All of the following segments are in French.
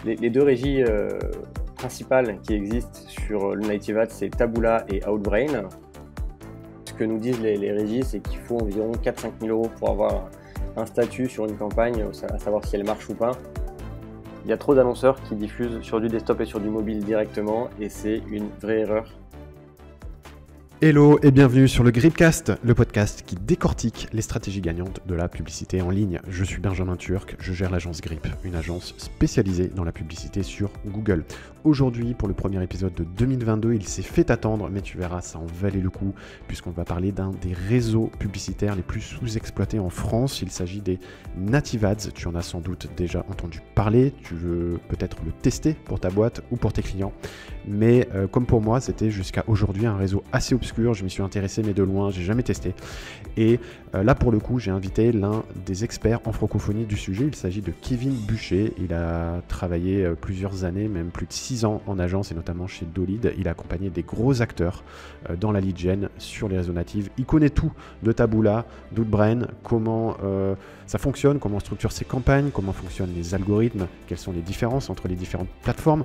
Les deux régies principales qui existent sur le Native Ads, c'est Taboola et Outbrain. Ce que nous disent les régies, c'est qu'il faut environ 4-5 000 euros pour avoir un statut sur une campagne, à savoir si elle marche ou pas. Il y a trop d'annonceurs qui diffusent sur du desktop et sur du mobile directement, et c'est une vraie erreur. Hello et bienvenue sur le Gripcast, le podcast qui décortique les stratégies gagnantes de la publicité en ligne. Je suis Benjamin Turc, je gère l'agence Grip, une agence spécialisée dans la publicité sur Google. Aujourd'hui, pour le premier épisode de 2022, il s'est fait attendre, mais tu verras, ça en valait le coup, puisqu'on va parler d'un des réseaux publicitaires les plus sous-exploités en France. Il s'agit des Native Ads. Tu en as sans doute déjà entendu parler, tu veux peut-être le tester pour ta boîte ou pour tes clients. Mais comme pour moi, c'était jusqu'à aujourd'hui un réseau assez obscur. Je m'y suis intéressé, mais de loin, j'ai jamais testé. Et là, pour le coup, j'ai invité l'un des experts en francophonie du sujet. Il s'agit de Kevin Bûcher. Il a travaillé plusieurs années, même plus de 6 ans en agence, et notamment chez Dolid. Il a accompagné des gros acteurs dans la lead gen sur les réseaux natifs. Il connaît tout de Taboola, d'Outbrain, comment ça fonctionne, comment on structure ses campagnes, comment fonctionnent les algorithmes, quelles sont les différences entre les différentes plateformes,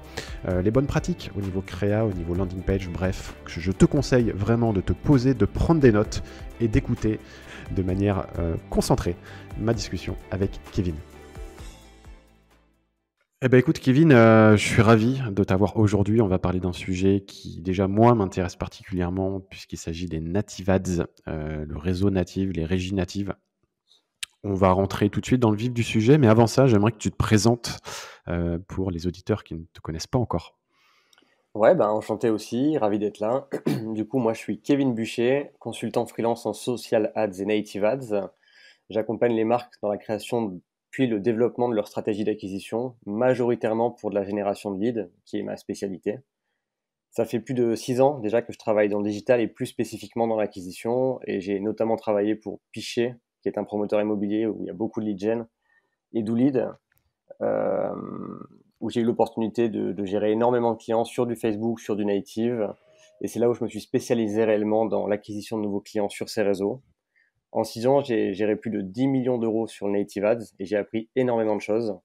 les bonnes pratiques au niveau créa, au niveau landing page. Bref, je te conseille vraiment de te poser, de prendre des notes et d'écouter de manière concentrée ma discussion avec Kevin. Eh ben écoute Kevin, je suis ravi de t'avoir aujourd'hui. On va parler d'un sujet qui déjà moi m'intéresse particulièrement puisqu'il s'agit des Native Ads, le réseau native, les régies natives. On va rentrer tout de suite dans le vif du sujet, mais avant ça, j'aimerais que tu te présentes pour les auditeurs qui ne te connaissent pas encore. Ouais, enchanté aussi, ravi d'être là. Du coup, moi je suis Kevin Bûcher, consultant freelance en social ads et native ads. J'accompagne les marques dans la création puis le développement de leur stratégie d'acquisition, majoritairement pour de la génération de leads, qui est ma spécialité. Ça fait plus de 6 ans déjà que je travaille dans le digital et plus spécifiquement dans l'acquisition. Et j'ai notamment travaillé pour Pichet, qui est un promoteur immobilier où il y a beaucoup de lead gen, et Doolid, euh, où j'ai eu l'opportunité de gérer énormément de clients sur du Facebook, sur du native. Et c'est là où je me suis spécialisé réellement dans l'acquisition de nouveaux clients sur ces réseaux. En 6 ans, j'ai géré plus de 10 millions d'euros sur le Native Ads et j'ai appris énormément de choses.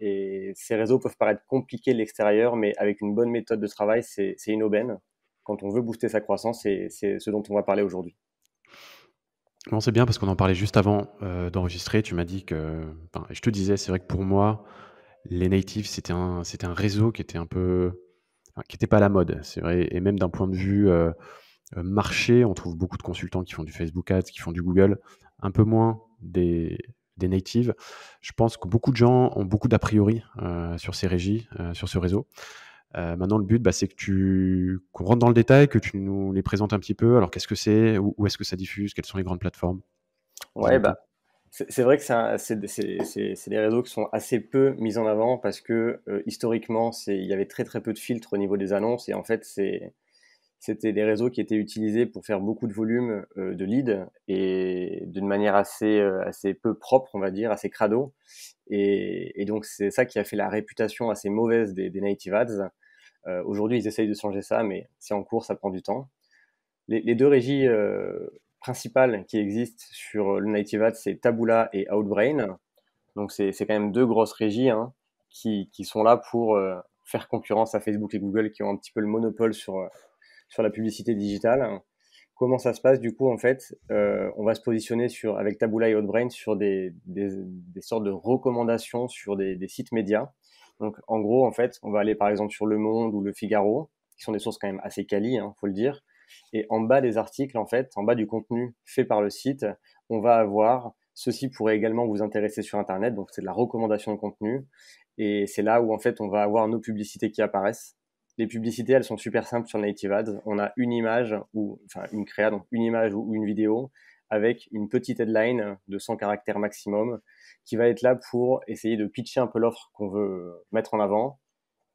Et ces réseaux peuvent paraître compliqués de l'extérieur, mais avec une bonne méthode de travail, c'est une aubaine. Quand on veut booster sa croissance, c'est ce dont on va parler aujourd'hui. Bon, c'est bien parce qu'on en parlait juste avant d'enregistrer. Tu m'as dit que, je te disais, c'est vrai que pour moi, les natives, c'était un réseau qui était un peu, qui n'était pas à la mode. C'est vrai, et même d'un point de vue marché, on trouve beaucoup de consultants qui font du Facebook Ads, qui font du Google, un peu moins des natives. Je pense que beaucoup de gens ont beaucoup d'a priori sur ces régies, sur ce réseau. Maintenant, le but, c'est qu'on rentre dans le détail, que tu nous les présentes un petit peu. Alors, qu'est-ce que c'est? Où est-ce que ça diffuse? Quelles sont les grandes plateformes? Ouais, Dis-nous tout. c'est vrai que c'est des réseaux qui sont assez peu mis en avant parce que historiquement, il y avait très très peu de filtres au niveau des annonces et en fait, c'était des réseaux qui étaient utilisés pour faire beaucoup de volume de leads et d'une manière assez peu propre, on va dire, assez crado. Et donc, c'est ça qui a fait la réputation assez mauvaise des native ads. Aujourd'hui, ils essayent de changer ça, mais c'est en cours, ça prend du temps. Les deux régies principales qui existent sur le native ads, c'est Taboola et Outbrain. Donc, c'est quand même deux grosses régies hein, qui sont là pour faire concurrence à Facebook et Google qui ont un petit peu le monopole sur la publicité digitale. Comment ça se passe du coup en fait on va se positionner avec Taboola et Outbrain sur des sortes de recommandations sur des sites médias. Donc en gros en fait on va aller par exemple sur Le Monde ou Le Figaro, qui sont des sources quand même assez quali, hein, faut le dire. Et en bas des articles en fait, en bas du contenu fait par le site, on va avoir ceci pourrait également vous intéresser sur Internet. Donc c'est de la recommandation de contenu et c'est là où en fait on va avoir nos publicités qui apparaissent. Les publicités, elles sont super simples sur Native Ads. On a une image une créa, donc une image ou une vidéo avec une petite headline de 100 caractères maximum qui va être là pour essayer de pitcher un peu l'offre qu'on veut mettre en avant.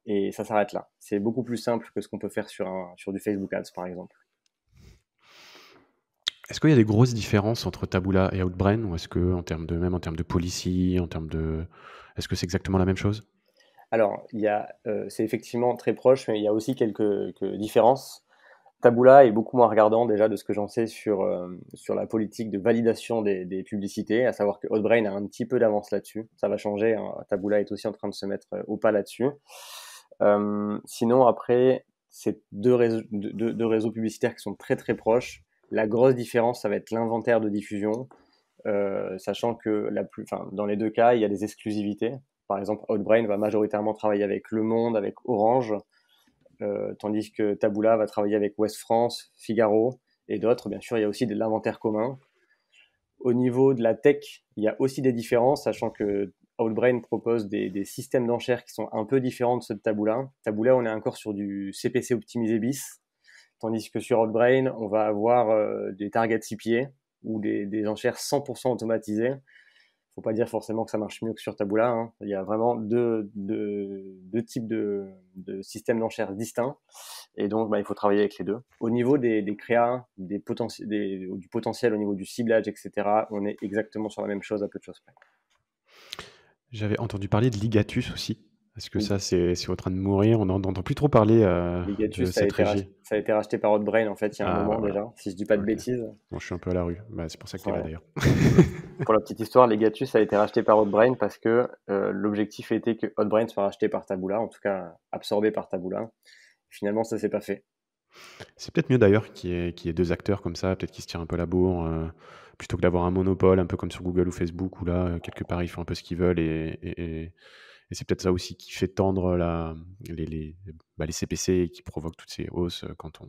Et ça s'arrête là. C'est beaucoup plus simple que ce qu'on peut faire sur du Facebook Ads, par exemple. Est-ce qu'il y a des grosses différences entre Taboola et Outbrain, ou est-ce que, même en termes de policy, est-ce que c'est exactement la même chose? Alors, c'est effectivement très proche, mais il y a aussi quelques différences. Taboola est beaucoup moins regardant déjà de ce que j'en sais sur la politique de validation des publicités, à savoir que Outbrain a un petit peu d'avance là-dessus. Ça va changer, hein. Taboola est aussi en train de se mettre au pas là-dessus. Sinon, après, c'est deux réseaux publicitaires qui sont très très proches. La grosse différence, ça va être l'inventaire de diffusion, sachant que dans les deux cas, il y a des exclusivités. Par exemple, Outbrain va majoritairement travailler avec Le Monde, avec Orange, tandis que Taboola va travailler avec Ouest France, Figaro et d'autres. Bien sûr, il y a aussi de l'inventaire commun. Au niveau de la tech, il y a aussi des différences, sachant que Outbrain propose des systèmes d'enchères qui sont un peu différents de ceux de Taboola. Taboola, on est encore sur du CPC optimisé bis, tandis que sur Outbrain, on va avoir des targets CPA ou des enchères 100% automatisées. Faut pas dire forcément que ça marche mieux que sur Taboola, hein. Il y a vraiment deux types de systèmes d'enchères distincts. Et donc, il faut travailler avec les deux. Au niveau des créas, du potentiel au niveau du ciblage, etc., on est exactement sur la même chose à peu de choses près. J'avais entendu parler de Ligatus aussi. Est-ce que Oui. ça, c'est en train de mourir? On n'entend plus trop parler de Ligatus, cette régie. ça a été racheté par Outbrain, en fait, il y a un moment voilà. déjà, si je dis pas de Ok. bêtises. Bon, je suis un peu à la rue. C'est pour ça que tu es là Ouais. d'ailleurs. Pour la petite histoire, Ligatus a été racheté par Outbrain parce que l'objectif était que Outbrain soit racheté par Taboola, en tout cas absorbé par Taboola. Finalement, ça s'est pas fait. C'est peut-être mieux d'ailleurs qu'il y ait deux acteurs comme ça, peut-être qu'ils se tirent un peu la bourre, plutôt que d'avoir un monopole, un peu comme sur Google ou Facebook, où là, quelque part, ils font un peu ce qu'ils veulent. Et c'est peut-être ça aussi qui fait tendre les CPC et qui provoque toutes ces hausses quand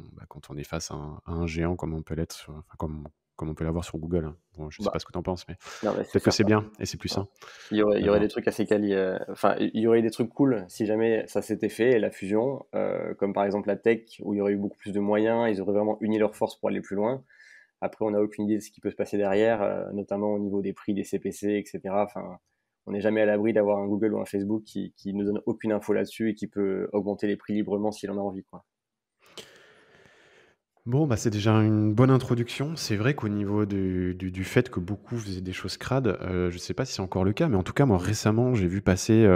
on est face à un géant comme on peut l'être, comme on peut l'avoir sur Google, hein. Bon, je ne sais pas ce que tu en penses, mais Non, mais c'est peut-être que c'est certain. bien et c'est plus Ouais. sain Il y aurait d'avoir. des trucs assez quali. Enfin, il y aurait des trucs cool si jamais ça s'était fait, la fusion, comme par exemple la tech, où il y aurait eu beaucoup plus de moyens, ils auraient vraiment uni leurs forces pour aller plus loin. Après, on n'a aucune idée de ce qui peut se passer derrière, notamment au niveau des prix des CPC, etc. Enfin, on n'est jamais à l'abri d'avoir un Google ou un Facebook qui ne donne aucune info là-dessus et qui peut augmenter les prix librement s'il en a envie, quoi. Bon, c'est déjà une bonne introduction. C'est vrai qu'au niveau du fait que beaucoup faisaient des choses crades, je ne sais pas si c'est encore le cas, mais en tout cas, moi, récemment, j'ai vu passer,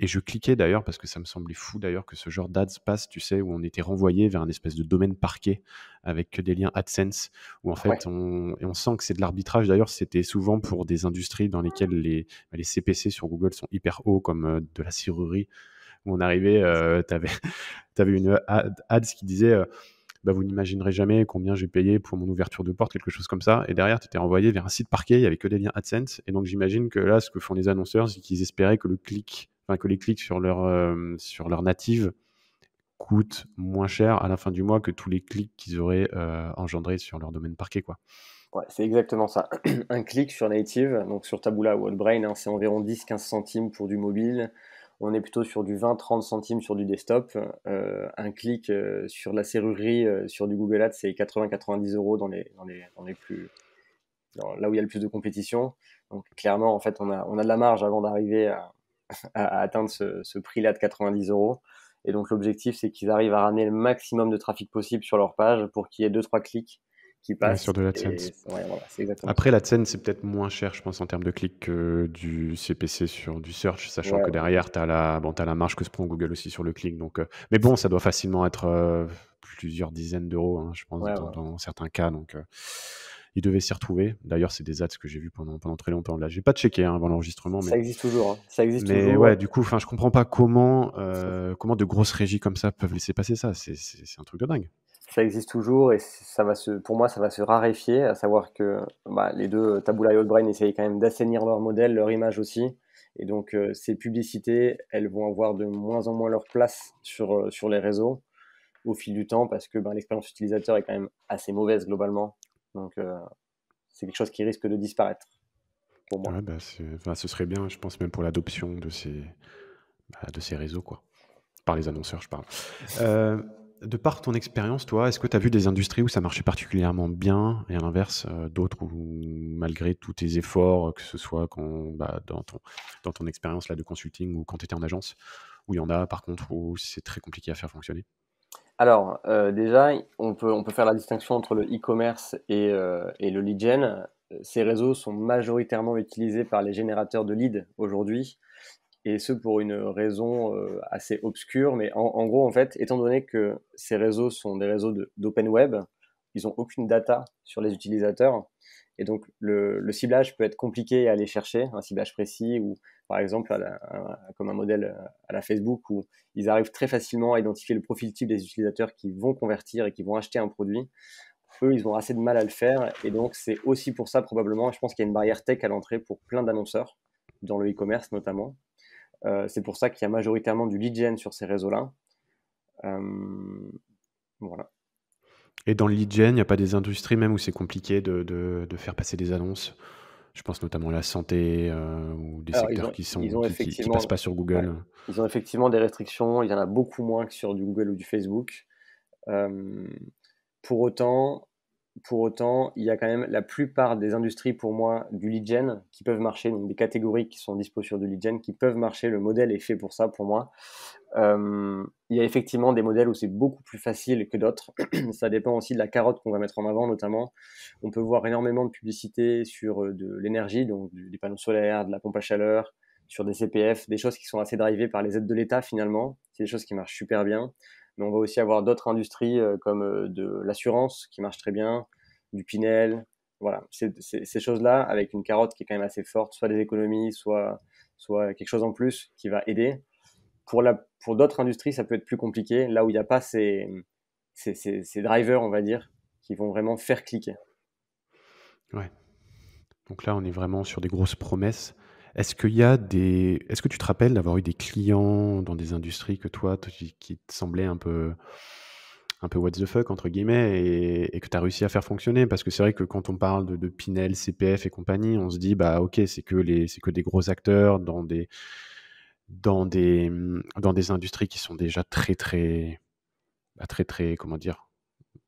et je cliquais d'ailleurs, parce que ça me semblait fou d'ailleurs que ce genre d'ads passe, tu sais, où on était renvoyé vers un espèce de domaine parquet avec que des liens AdSense, où en Ouais. fait, on sent que c'est de l'arbitrage. D'ailleurs, c'était souvent pour des industries dans lesquelles les CPC sur Google sont hyper hauts, comme de la serrurerie, où on arrivait, t'avais une ads qui disait vous n'imaginerez jamais combien j'ai payé pour mon ouverture de porte, quelque chose comme ça. Et derrière, tu étais envoyé vers un site parquet, il n'y avait que des liens AdSense. Et donc, j'imagine que là, ce que font les annonceurs, c'est qu'ils espéraient que les clics sur leur native coûtent moins cher à la fin du mois que tous les clics qu'ils auraient engendrés sur leur domaine parquet, quoi. Ouais, c'est exactement ça. Un clic sur Native, donc sur Taboola ou Outbrain, hein, c'est environ 10-15 centimes pour du mobile. On est plutôt sur du 20-30 centimes sur du desktop. Un clic sur la serrurerie sur du Google Ads, c'est 80-90 euros là où il y a le plus de compétition. Donc clairement, en fait, on a de la marge avant d'arriver à atteindre ce prix-là de 90 euros. Et donc l'objectif, c'est qu'ils arrivent à ramener le maximum de trafic possible sur leur page pour qu'il y ait 2-3 clics qui Ouais, passent. sur de l'AdSense. Et ouais, voilà, c'est exactement ça. Après, l'AdSense, c'est peut-être moins cher, je pense, en termes de clics que du CPC sur du search, sachant Ouais, que ouais. derrière, t'as la marge que se prend Google aussi sur le clic. Donc, mais bon, ça doit facilement être plusieurs dizaines d'euros, hein, je pense, Ouais, dans, ouais. dans certains cas. Donc, ils devaient s'y retrouver. D'ailleurs, c'est des ads que j'ai vus pendant très longtemps. Là, j'ai pas checké avant l'enregistrement, Ça existe toujours, hein. Ça existe mais toujours. ouais, du coup, je comprends pas comment de grosses régies comme ça peuvent laisser passer ça. C'est un truc de dingue. Ça existe toujours et pour moi, ça va se raréfier, à savoir que les deux, Taboola et Outbrain, essayent quand même d'assainir leur modèle, leur image aussi. Et donc, ces publicités, elles vont avoir de moins en moins leur place sur les réseaux au fil du temps parce que l'expérience utilisateur est quand même assez mauvaise globalement. Donc, c'est quelque chose qui risque de disparaître pour moi. Ouais, ce serait bien, je pense, même pour l'adoption de ces réseaux, quoi. Par les annonceurs, je parle. De par ton expérience, toi, est-ce que tu as vu des industries où ça marchait particulièrement bien et à l'inverse, d'autres où, malgré tous tes efforts, que ce soit dans ton expérience là, de consulting ou quand tu étais en agence, où il y en a par contre où c'est très compliqué à faire fonctionner? Alors, déjà, on peut faire la distinction entre le e-commerce et le lead gen. Ces réseaux sont majoritairement utilisés par les générateurs de leads aujourd'hui. et ce pour une raison assez obscure, mais en gros, en fait, étant donné que ces réseaux sont des réseaux d'open web, ils n'ont aucune data sur les utilisateurs, et donc le ciblage peut être compliqué à aller chercher, un ciblage précis, ou par exemple, comme un modèle à la Facebook, où ils arrivent très facilement à identifier le profil type des utilisateurs qui vont convertir et qui vont acheter un produit. Eux, ils ont assez de mal à le faire, et donc c'est aussi pour ça probablement, je pense qu'il y a une barrière tech à l'entrée pour plein d'annonceurs, dans le e-commerce notamment. C'est pour ça qu'il y a majoritairement du lead gen sur ces réseaux-là. Voilà. Et dans le lead gen, il n'y a pas des industries même où c'est compliqué de faire passer des annonces? Je pense notamment à la santé ou des Alors, secteurs ils ont qui passent pas sur ouais, Google. ils ont effectivement des restrictions. Il y en a beaucoup moins que sur du Google ou du Facebook. Euh, pour autant, Pour autant, il y a quand même la plupart des industries, pour moi, du lead gen qui peuvent marcher, donc des catégories qui sont dispo sur du lead gen qui peuvent marcher. Le modèle est fait pour ça, pour moi. Il y a effectivement des modèles où c'est beaucoup plus facile que d'autres. Ça dépend aussi de la carotte qu'on va mettre en avant, notamment. On peut voir énormément de publicité sur de l'énergie, donc des panneaux solaires, de la pompe à chaleur, sur des CPF, des choses qui sont assez drivées par les aides de l'État finalement. C'est des choses qui marchent super bien. Mais on va aussi avoir d'autres industries comme de l'assurance qui marche très bien, du Pinel. Voilà, ces choses-là, avec une carotte qui est quand même assez forte, soit des économies, soit quelque chose en plus qui va aider. Pour d'autres industries, ça peut être plus compliqué, là où il n'y a pas ces drivers, on va dire, qui vont vraiment faire cliquer. Ouais. Donc là, on est vraiment sur des grosses promesses. Est-ce que tu te rappelles d'avoir eu des clients dans des industries que toi, qui te semblaient un peu what the fuck, entre guillemets, et que tu as réussi à faire fonctionner? Parce que c'est vrai que quand on parle de Pinel, CPF et compagnie, on se dit, bah ok, c'est que des gros acteurs dans des industries qui sont déjà très, très, comment dire,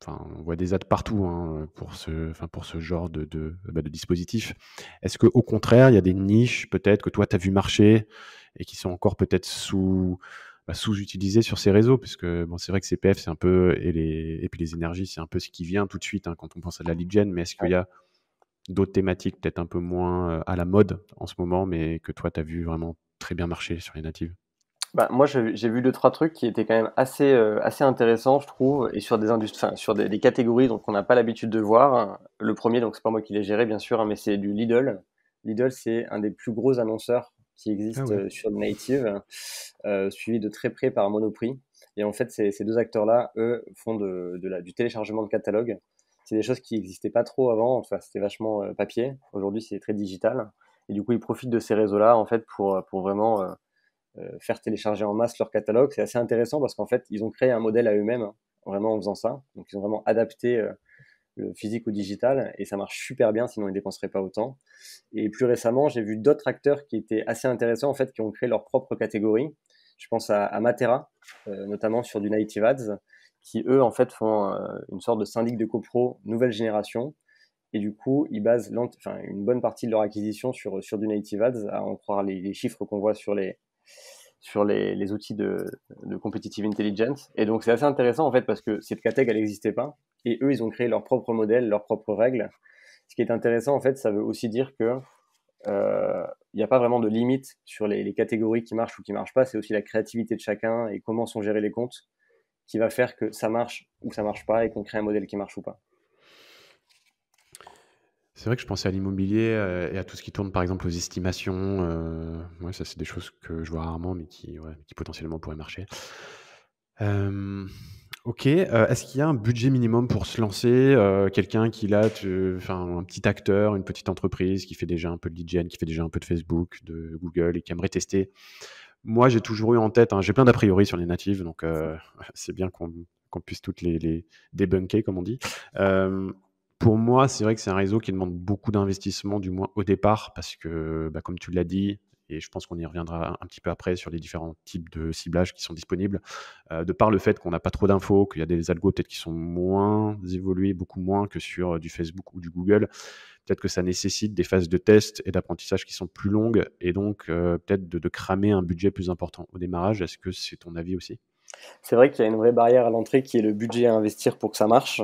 enfin, on voit des ads partout hein, pour ce genre de dispositif. Est-ce qu'au contraire, il y a des niches peut-être que toi, tu as vu marcher et qui sont encore peut-être sous-utilisées sur ces réseaux? Parce que bon, c'est vrai que CPF, c'est un peu, et puis les énergies, c'est un peu ce qui vient tout de suite hein, quand on pense à de la lead gen, mais est-ce qu'il y a d'autres thématiques peut-être un peu moins à la mode en ce moment, mais que toi, tu as vu vraiment très bien marcher sur les natives? Bah, moi, j'ai vu deux, trois trucs qui étaient quand même assez intéressants, je trouve, et sur des industries, enfin, sur des catégories donc on n'a pas l'habitude de voir. Le premier, donc c'est pas moi qui l'ai géré, bien sûr, hein, mais c'est du Lidl. Lidl, c'est un des plus gros annonceurs qui Ah existe ouais. sur le native, suivi de très près par Monoprix. Et en fait, ces deux acteurs-là, eux, font du téléchargement de catalogue. C'est des choses qui n'existaient pas trop avant. Enfin, c'était vachement papier. Aujourd'hui, c'est très digital. Et du coup, ils profitent de ces réseaux-là, en fait, pour vraiment faire télécharger en masse leur catalogue. C'est assez intéressant parce qu'en fait, ils ont créé un modèle à eux-mêmes, hein, vraiment en faisant ça. Donc, ils ont vraiment adapté le physique au digital et ça marche super bien, sinon ils ne dépenseraient pas autant. Et plus récemment, j'ai vu d'autres acteurs qui étaient assez intéressants, en fait, qui ont créé leur propre catégorie. Je pense à Matera, notamment sur du Native Ads, qui eux, en fait, font une sorte de syndic de copro nouvelle génération. Et du coup, ils basent une bonne partie de leur acquisition sur du Native Ads, à en croire les chiffres qu'on voit sur les outils de competitive intelligence. Et donc, c'est assez intéressant, en fait, parce que cette catég, elle n'existait pas. Et eux, ils ont créé leur propre modèle, leurs propres règles. Ce qui est intéressant, en fait, ça veut aussi dire que il n'y a pas vraiment de limite sur les catégories qui marchent ou qui marchent pas. C'est aussi la créativité de chacun et comment sont gérés les comptes qui va faire que ça marche ou ça marche pas et qu'on crée un modèle qui marche ou pas. C'est vrai que je pensais à l'immobilier et à tout ce qui tourne par exemple aux estimations. Ouais, ça c'est des choses que je vois rarement, mais qui potentiellement pourraient marcher. Euh, ok, est-ce qu'il y a un budget minimum pour se lancer? Quelqu'un qui enfin un petit acteur, une petite entreprise qui fait déjà un peu de lead gen, qui fait déjà un peu de Facebook, de Google et qui aimerait tester. Moi, j'ai toujours eu en tête, hein, j'ai plein d'a priori sur les natives, donc c'est bien qu'on puisse toutes les débunker, comme on dit. Pour moi, c'est vrai que c'est un réseau qui demande beaucoup d'investissement, du moins au départ, parce que, bah, comme tu l'as dit, et je pense qu'on y reviendra un petit peu après sur les différents types de ciblage qui sont disponibles, de par le fait qu'on n'a pas trop d'infos, qu'il y a des algos peut-être qui sont moins évolués, beaucoup moins que sur du Facebook ou du Google, peut-être que ça nécessite des phases de test et d'apprentissage qui sont plus longues et donc peut-être de cramer un budget plus important au démarrage. Est-ce que c'est ton avis aussi? C'est vrai qu'il y a une vraie barrière à l'entrée qui est le budget à investir pour que ça marche.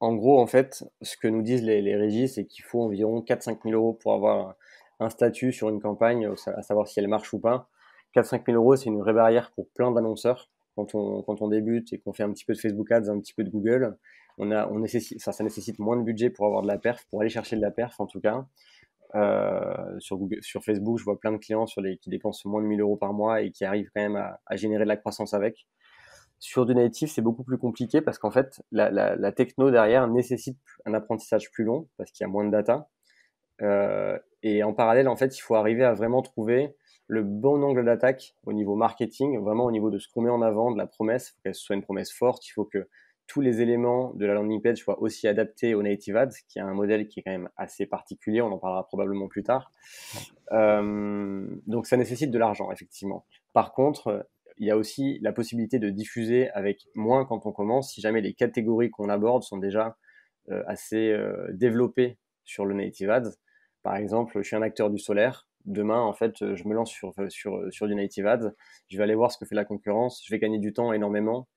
En gros, en fait, ce que nous disent les régies, c'est qu'il faut environ 4-5 000 euros pour avoir un statut sur une campagne, à savoir si elle marche ou pas. 4-5 000 euros, c'est une vraie barrière pour plein d'annonceurs. Quand on débute et qu'on fait un petit peu de Facebook Ads, un petit peu de Google, ça nécessite moins de budget pour avoir de la perf, pour aller chercher de la perf en tout cas. Sur Facebook, je vois plein de clients qui dépensent moins de 1 000 euros par mois et qui arrivent quand même à générer de la croissance avec. Sur du native, c'est beaucoup plus compliqué parce qu'en fait, la techno derrière nécessite un apprentissage plus long parce qu'il y a moins de data. Et en parallèle, en fait, il faut arriver à vraiment trouver le bon angle d'attaque au niveau marketing, vraiment au niveau de ce qu'on met en avant, de la promesse. Il faut qu'elle soit une promesse forte. Il faut que tous les éléments de la landing page soient aussi adaptés au native ads, qui est un modèle qui est quand même assez particulier. On en parlera probablement plus tard. Donc, ça nécessite de l'argent, effectivement. Par contre, il y a aussi la possibilité de diffuser avec moins quand on commence, si jamais les catégories qu'on aborde sont déjà assez développées sur le native ads. Par exemple, je suis un acteur du solaire. Demain, en fait, je me lance sur du native ads. Je vais aller voir ce que fait la concurrence. Je vais gagner du temps énormément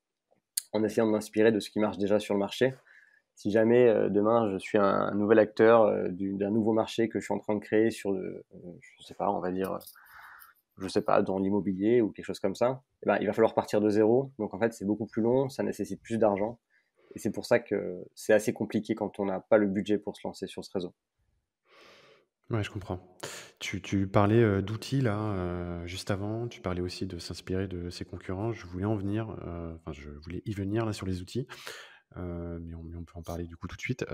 en essayant de m'inspirer de ce qui marche déjà sur le marché. Si jamais demain, je suis un nouvel acteur d'un nouveau marché que je suis en train de créer je sais pas, on va dire, dans l'immobilier ou quelque chose comme ça, eh ben, il va falloir partir de zéro. Donc, en fait, c'est beaucoup plus long, ça nécessite plus d'argent. Et c'est pour ça que c'est assez compliqué quand on n'a pas le budget pour se lancer sur ce réseau. Ouais, je comprends. Tu parlais d'outils là, juste avant. Tu parlais aussi de s'inspirer de ses concurrents. Je voulais y venir là sur les outils, mais on peut en parler du coup tout de suite.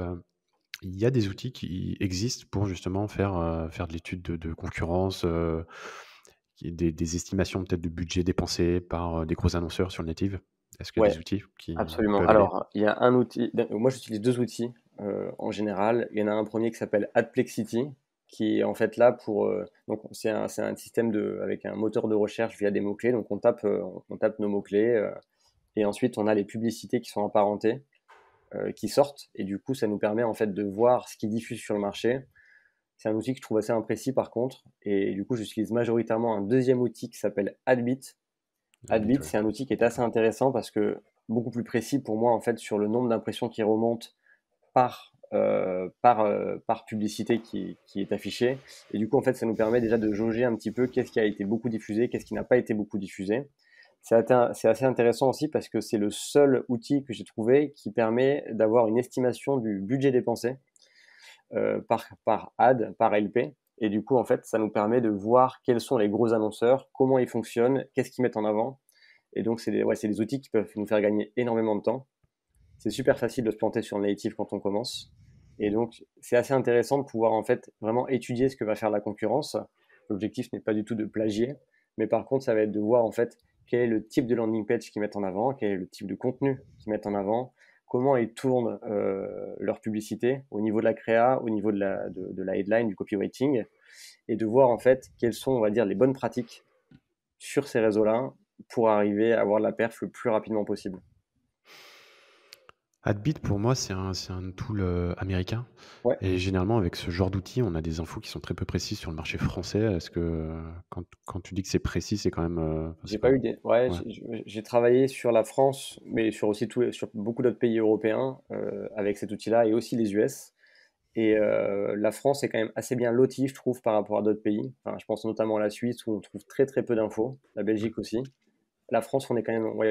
Il y a des outils qui existent pour justement faire de l'étude de concurrence, des estimations peut-être de budget dépensé par des gros annonceurs sur le native. Est-ce qu'il y a Ouais, des outils qui absolument. peuvent aider? Alors, il y a un outil. Moi, j'utilise 2 outils en général. Il y en a un premier qui s'appelle Adplexity, qui est en fait là pour. Donc, c'est un système avec un moteur de recherche via des mots-clés. Donc, on tape nos mots-clés et ensuite on a les publicités qui sont apparentées, qui sortent. Et du coup, ça nous permet en fait de voir ce qui diffuse sur le marché. C'est un outil que je trouve assez imprécis par contre. Et du coup, j'utilise majoritairement un deuxième outil qui s'appelle Adbit. Adbit, Ouais. c'est un outil qui est assez intéressant parce que beaucoup plus précis pour moi en fait sur le nombre d'impressions qui remontent par publicité qui est affichée. Et du coup, en fait, ça nous permet déjà de jauger un petit peu qu'est-ce qui a été beaucoup diffusé, qu'est-ce qui n'a pas été beaucoup diffusé. C'est assez intéressant aussi parce que c'est le seul outil que j'ai trouvé qui permet d'avoir une estimation du budget dépensé par ad, par LP. Et du coup, en fait, ça nous permet de voir quels sont les gros annonceurs, comment ils fonctionnent, qu'est-ce qu'ils mettent en avant. Et donc, c'est des outils qui peuvent nous faire gagner énormément de temps. C'est super facile de se planter sur le native quand on commence. Et donc, c'est assez intéressant de pouvoir en fait vraiment étudier ce que va faire la concurrence. L'objectif n'est pas du tout de plagier, mais par contre, ça va être de voir en fait quel est le type de landing page qu'ils mettent en avant, quel est le type de contenu qu'ils mettent en avant, comment ils tournent leur publicité au niveau de la créa, au niveau de la headline, du copywriting, et de voir en fait quelles sont, on va dire, les bonnes pratiques sur ces réseaux-là pour arriver à avoir de la perf le plus rapidement possible. Adbit, pour moi, c'est un tool américain. Ouais. Et généralement, avec ce genre d'outils, on a des infos qui sont très peu précises sur le marché français. Est-ce que quand tu dis que c'est précis, c'est quand même. J'ai pas eu des. Ouais, Ouais. j'ai travaillé sur la France, mais sur beaucoup d'autres pays européens avec cet outil-là et aussi les US. Et la France est quand même assez bien lotie, je trouve, par rapport à d'autres pays. Enfin, je pense notamment à la Suisse où on trouve très très peu d'infos. La Belgique aussi. La France, il y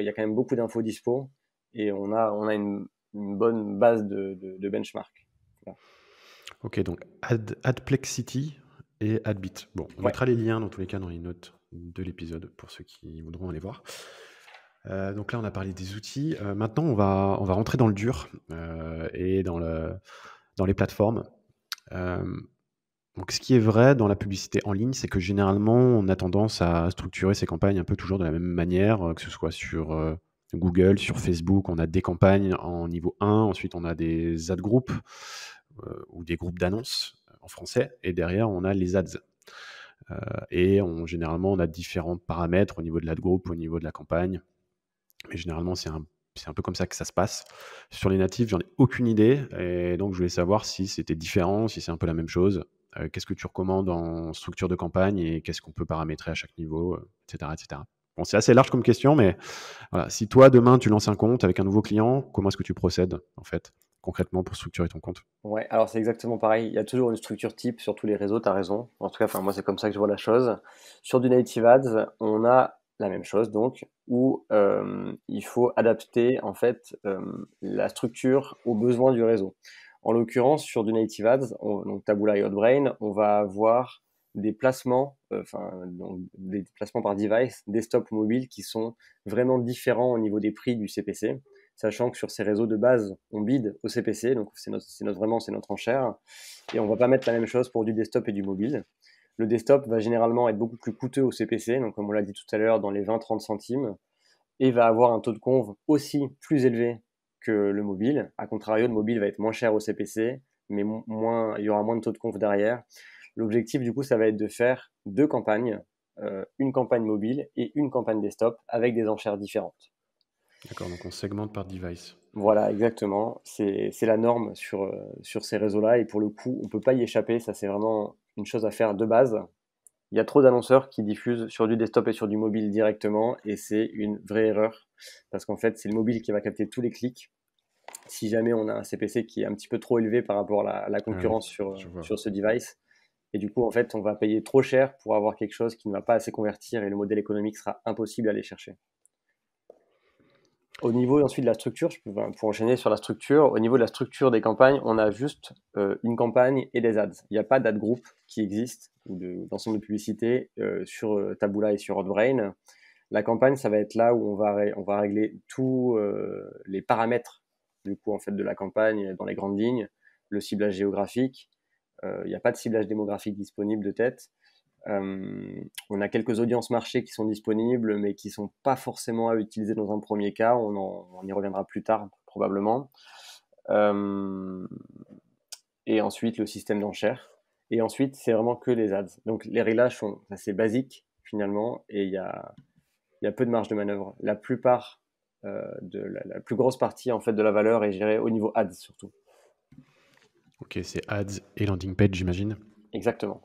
a quand même beaucoup d'infos dispo et on a une bonne base de benchmark. Voilà. Ok, donc Adplexity et Adbit. Bon, on Ouais. mettra les liens dans tous les cas dans les notes de l'épisode pour ceux qui voudront aller voir. Donc là, on a parlé des outils. Maintenant, on va rentrer dans le dur et dans les plateformes. Donc, ce qui est vrai dans la publicité en ligne, c'est que généralement, on a tendance à structurer ses campagnes un peu toujours de la même manière, que ce soit sur Google, sur Facebook, on a des campagnes en niveau 1, ensuite on a des ad groups ou des groupes d'annonces en français, et derrière, on a les ads. Et généralement, on a différents paramètres au niveau de l'ad group, au niveau de la campagne. Mais généralement, c'est un peu comme ça que ça se passe. Sur les natifs, j'en ai aucune idée. Et donc, je voulais savoir si c'était différent, si c'est un peu la même chose. Qu'est-ce que tu recommandes en structure de campagne et qu'est-ce qu'on peut paramétrer à chaque niveau, etc., etc. Bon, c'est assez large comme question, mais voilà. Si toi, demain, tu lances un compte avec un nouveau client, comment est-ce que tu procèdes, en fait? concrètement pour structurer ton compte? Ouais, alors c'est exactement pareil. Il y a toujours une structure type sur tous les réseaux, tu as raison. En tout cas, enfin, moi, c'est comme ça que je vois la chose. Sur du native ads, on a la même chose, donc, où il faut adapter, en fait, la structure aux besoins du réseau. En l'occurrence, sur du native ads, donc Taboola et Outbrain, on va avoir des placements, donc des placements par device, desktop ou mobile, qui sont vraiment différents au niveau des prix du CPC. Sachant que sur ces réseaux de base, on bid au CPC, donc c'est notre enchère, et on va pas mettre la même chose pour du desktop et du mobile. Le desktop va généralement être beaucoup plus coûteux au CPC, donc comme on l'a dit tout à l'heure, dans les 20-30 centimes, et va avoir un taux de conv aussi plus élevé que le mobile. A contrario, le mobile va être moins cher au CPC, mais il y aura moins de taux de conv derrière. L'objectif, du coup, ça va être de faire 2 campagnes, une campagne mobile et une campagne desktop avec des enchères différentes. D'accord, donc on segmente par device. Voilà, exactement. C'est la norme sur ces réseaux-là et pour le coup, on peut pas y échapper. Ça, c'est vraiment une chose à faire de base. Il y a trop d'annonceurs qui diffusent sur du desktop et sur du mobile directement et c'est une vraie erreur parce qu'en fait, c'est le mobile qui va capter tous les clics. Si jamais on a un CPC qui est un petit peu trop élevé par rapport à la concurrence sur ce device, et du coup, en fait, on va payer trop cher pour avoir quelque chose qui ne va pas assez convertir et le modèle économique sera impossible à aller chercher. Au niveau ensuite de la structure, pour enchaîner sur la structure, au niveau de la structure des campagnes, on a juste une campagne et des ads. Il n'y a pas d'ad group qui existe, ou d'ensemble de publicité sur Taboola et sur Outbrain. La campagne, ça va être là où on va régler tous les paramètres du coup en fait de la campagne dans les grandes lignes, le ciblage géographique. Il n'y a pas de ciblage démographique disponible de tête. On a quelques audiences marché qui sont disponibles, mais qui sont pas forcément à utiliser dans un premier cas. On y reviendra plus tard, probablement. Et ensuite, le système d'enchères. Et ensuite, c'est vraiment que les ads. Donc, les réglages sont assez basiques, finalement, et il y a peu de marge de manœuvre. La plupart la plus grosse partie, en fait, de la valeur est gérée au niveau ads, surtout. Ok, c'est ads et landing page, j'imagine. Exactement.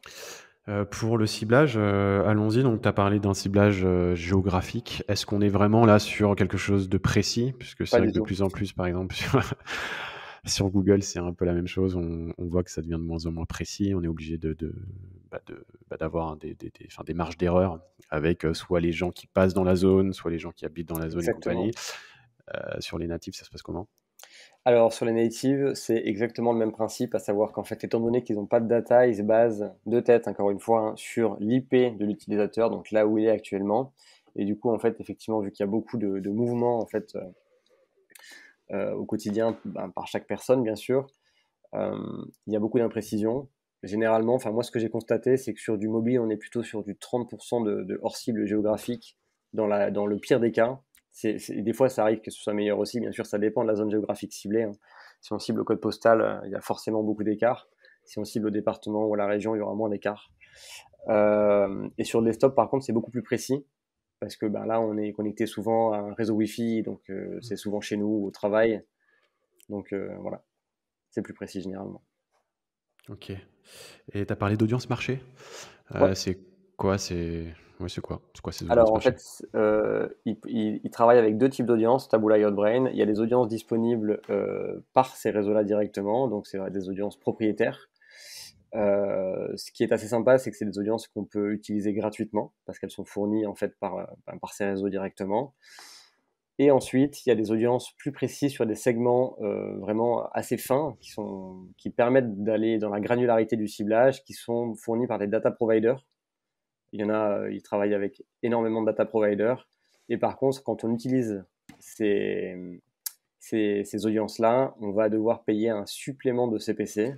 Pour le ciblage, allons-y. Donc, tu as parlé d'un ciblage géographique. Est-ce qu'on est vraiment là sur quelque chose de précis? Puisque c'est vrai que de plus en plus, par exemple, sur Google, c'est un peu la même chose. On voit que ça devient de moins en moins précis. On est obligé d'avoir des marges d'erreur avec soit les gens qui passent dans la zone, soit les gens qui habitent dans la zone. Exactement. Et compagnie. Sur les natifs, ça se passe comment? Alors, sur les natives, c'est exactement le même principe, à savoir qu'en fait, étant donné qu'ils n'ont pas de data, ils se basent de tête, encore une fois, sur l'IP de l'utilisateur, donc là où il est actuellement. Et du coup, en fait, effectivement, vu qu'il y a beaucoup de mouvements en fait, au quotidien, par chaque personne, bien sûr, il y a beaucoup d'imprécisions. Généralement, enfin moi, ce que j'ai constaté, c'est que sur du mobile, on est plutôt sur du 30% de hors-cible géographique dans le pire des cas. Des fois, ça arrive que ce soit meilleur aussi. Bien sûr, ça dépend de la zone géographique ciblée. Hein. Si on cible au code postal, il y a forcément beaucoup d'écarts. Si on cible au département ou à la région, il y aura moins d'écarts. Et sur le desktop, par contre, c'est beaucoup plus précis. Parce que là, on est connecté souvent à un réseau Wi-Fi. Donc, c'est souvent chez nous, au travail. Donc, voilà. C'est plus précis généralement. Ok. Et tu as parlé d'audience marché. Ouais. C'est quoi ces audiences Alors, en marché? fait, ils travaillent avec 2 types d'audiences, Taboola et Outbrain. Il y a des audiences disponibles par ces réseaux-là directement, donc c'est des audiences propriétaires. Ce qui est assez sympa, c'est que c'est des audiences qu'on peut utiliser gratuitement parce qu'elles sont fournies en fait par ces réseaux directement. Et ensuite, il y a des audiences plus précises sur des segments vraiment assez fins qui permettent d'aller dans la granularité du ciblage, qui sont fournis par des data providers. Il y en a, ils travaillent avec énormément de data providers. Et par contre, quand on utilise ces audiences-là, on va devoir payer un supplément de CPC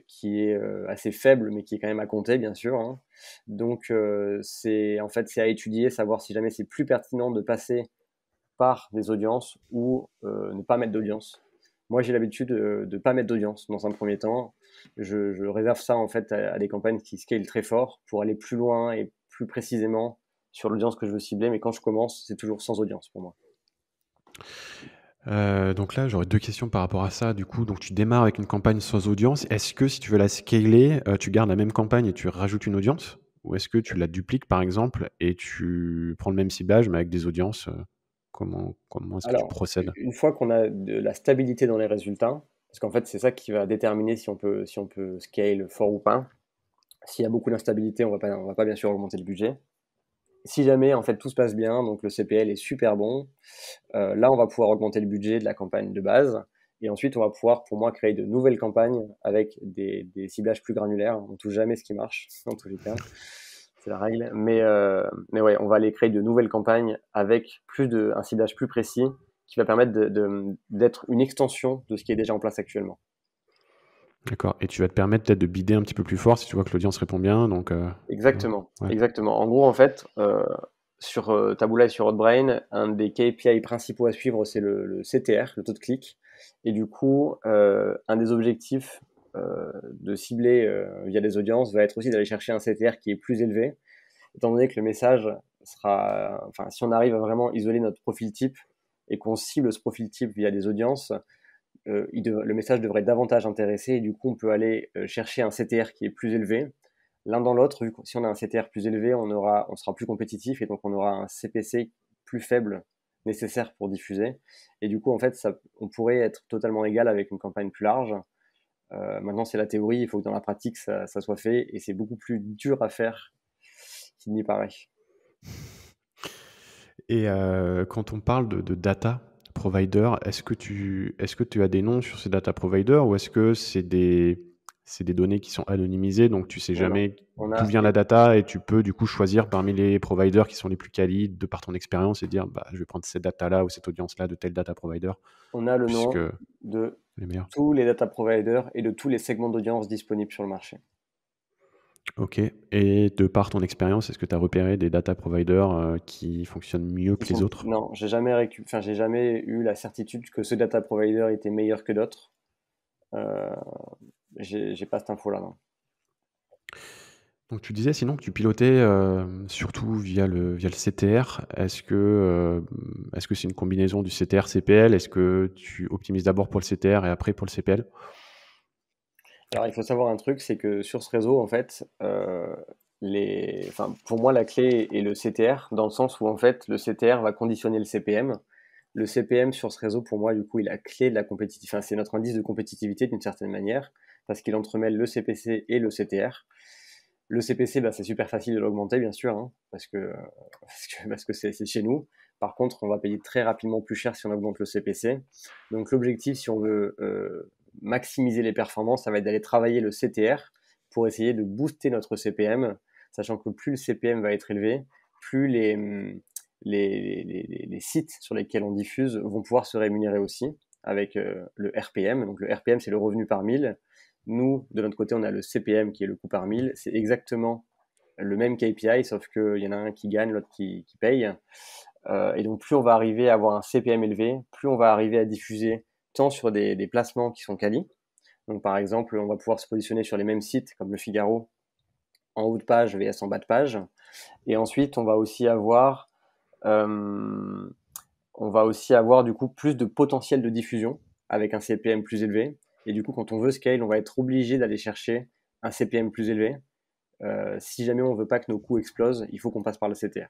qui est assez faible, mais qui est quand même à compter, bien sûr. Hein. Donc, c'est à étudier, savoir si jamais c'est plus pertinent de passer par des audiences ou ne pas mettre d'audience. Moi, j'ai l'habitude de ne pas mettre d'audience dans un premier temps. Je réserve ça en fait à des campagnes qui scalent très fort pour aller plus loin et plus précisément sur l'audience que je veux cibler. Mais quand je commence, c'est toujours sans audience pour moi. Donc là, j'aurais 2 questions par rapport à ça. Du coup, donc tu démarres avec une campagne sans audience. Est-ce que si tu veux la scaler, tu gardes la même campagne et tu rajoutes une audience? Ou est-ce que tu la dupliques, par exemple, et tu prends le même ciblage, mais avec des audiences comment est-ce que tu Alors, procèdes? une fois qu'on a de la stabilité dans les résultats, parce qu'en fait, c'est ça qui va déterminer si on peut scale fort ou pas. S'il y a beaucoup d'instabilité, on va pas bien sûr augmenter le budget. Si jamais en fait tout se passe bien, donc le CPL est super bon, là on va pouvoir augmenter le budget de la campagne de base. Et ensuite, on va pouvoir, pour moi, créer de nouvelles campagnes avec des ciblages plus granulaires. On touche jamais ce qui marche, en tous les cas. C'est la règle. Mais ouais, on va aller créer de nouvelles campagnes avec un ciblage plus précis qui va permettre d'être une extension de ce qui est déjà en place actuellement. D'accord. Et tu vas te permettre peut-être de bider un petit peu plus fort si tu vois que l'audience répond bien. Donc, Exactement, ouais. exactement. En gros, en fait, sur Taboola et sur Hotbrain, un des KPI principaux à suivre, c'est le CTR, le taux de clic. Et du coup, un des objectifs de cibler via des audiences va être aussi d'aller chercher un CTR qui est plus élevé, étant donné que le message sera, enfin, si on arrive à vraiment isoler notre profil type et qu'on cible ce profil type via des audiences, le message devrait davantage intéresser et du coup, on peut aller chercher un CTR qui est plus élevé. L'un dans l'autre, vu que si on a un CTR plus élevé, on sera plus compétitif et donc on aura un CPC plus faible nécessaire pour diffuser. Et du coup, en fait, on pourrait être totalement égal avec une campagne plus large. Maintenant, c'est la théorie, il faut que dans la pratique, ça soit fait et c'est beaucoup plus dur à faire qu'il n'y paraît. Et quand on parle de data provider, est-ce que tu as des noms sur ces data providers ou est-ce que c'est des données qui sont anonymisées, donc tu sais Non, non. jamais On d'où a, vient la data et tu peux du coup choisir parmi les providers qui sont les plus quali de par ton expérience et dire bah, je vais prendre cette data-là ou cette audience-là de tel data provider on a le puisque nom de les meilleurs. tous les data providers et de tous les segments d'audience disponibles sur le marché. Ok. Et de par ton expérience, est-ce que tu as repéré des data providers qui fonctionnent mieux que les autres? Non, j'ai jamais eu la certitude que ce data provider était meilleur que d'autres. Euh, j'ai pas cette info-là, non. Donc tu disais sinon que tu pilotais surtout via le CTR. Est-ce que c'est une combinaison du CTR CPL? Est-ce que tu optimises d'abord pour le CTR et après pour le CPL? Alors, il faut savoir un truc, c'est que sur ce réseau, en fait, pour moi, la clé est le CTR, dans le sens où, en fait, le CTR va conditionner le CPM. Le CPM sur ce réseau, pour moi, du coup, est la clé de la compétitivité. Enfin, c'est notre indice de compétitivité d'une certaine manière, parce qu'il entremêle le CPC et le CTR. Le CPC, bah, c'est super facile de l'augmenter, bien sûr, hein, parce que c'est chez nous. Par contre, on va payer très rapidement plus cher si on augmente le CPC. Donc, l'objectif, si on veut maximiser les performances, ça va être d'aller travailler le CTR pour essayer de booster notre CPM, sachant que plus le CPM va être élevé, plus les sites sur lesquels on diffuse vont pouvoir se rémunérer aussi avec le RPM. Donc, le RPM, c'est le revenu par 1000. Nous, de notre côté, on a le CPM qui est le coût par 1000. C'est exactement le même KPI, sauf qu'il y en a un qui gagne, l'autre qui paye. Et donc, plus on va arriver à avoir un CPM élevé, plus on va arriver à diffuser tant sur des placements qui sont quali. Donc, par exemple, on va pouvoir se positionner sur les mêmes sites, comme le Figaro, en haut de page vs en bas de page. Et ensuite, on va aussi avoir du coup plus de potentiel de diffusion avec un CPM plus élevé. Et du coup, quand on veut scale, on va être obligé d'aller chercher un CPM plus élevé. Si jamais on veut pas que nos coûts explosent, il faut qu'on passe par le CTR.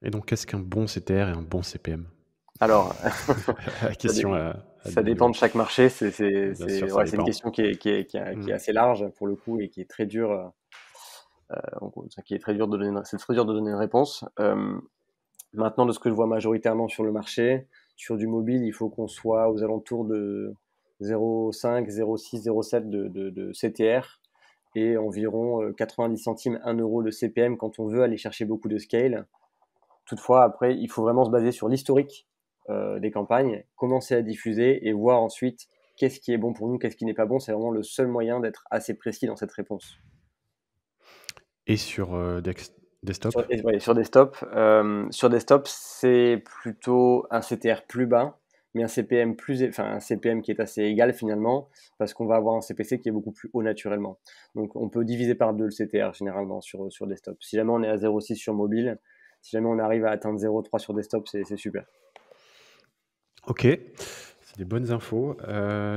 Et donc qu'est-ce qu'un bon CTR et un bon CPM? Alors, La question ça dépend de chaque marché. C'est Bien sûr, ça une dépend. question qui est assez large pour le coup et qui est très dure. Qui est très dur de donner, c'est très dur de donner une réponse. Maintenant, de ce que je vois majoritairement sur le marché, sur du mobile, il faut qu'on soit aux alentours de 0,5, 0,6, 0,7 de CTR et environ 90 centimes, 1 euro de CPM quand on veut aller chercher beaucoup de scale. Toutefois, après, il faut vraiment se baser sur l'historique des campagnes, commencer à diffuser et voir ensuite qu'est-ce qui est bon pour nous, qu'est-ce qui n'est pas bon. C'est vraiment le seul moyen d'être assez précis dans cette réponse. Et sur desktop? Sur desktop, c'est plutôt un CTR plus bas, mais un CPM un CPM qui est assez égal finalement, parce qu'on va avoir un CPC qui est beaucoup plus haut naturellement. Donc, on peut diviser par 2 le CTR généralement sur desktop. Si jamais on est à 0,6 sur mobile, si jamais on arrive à atteindre 0,3 sur desktop, c'est super. Ok, c'est des bonnes infos.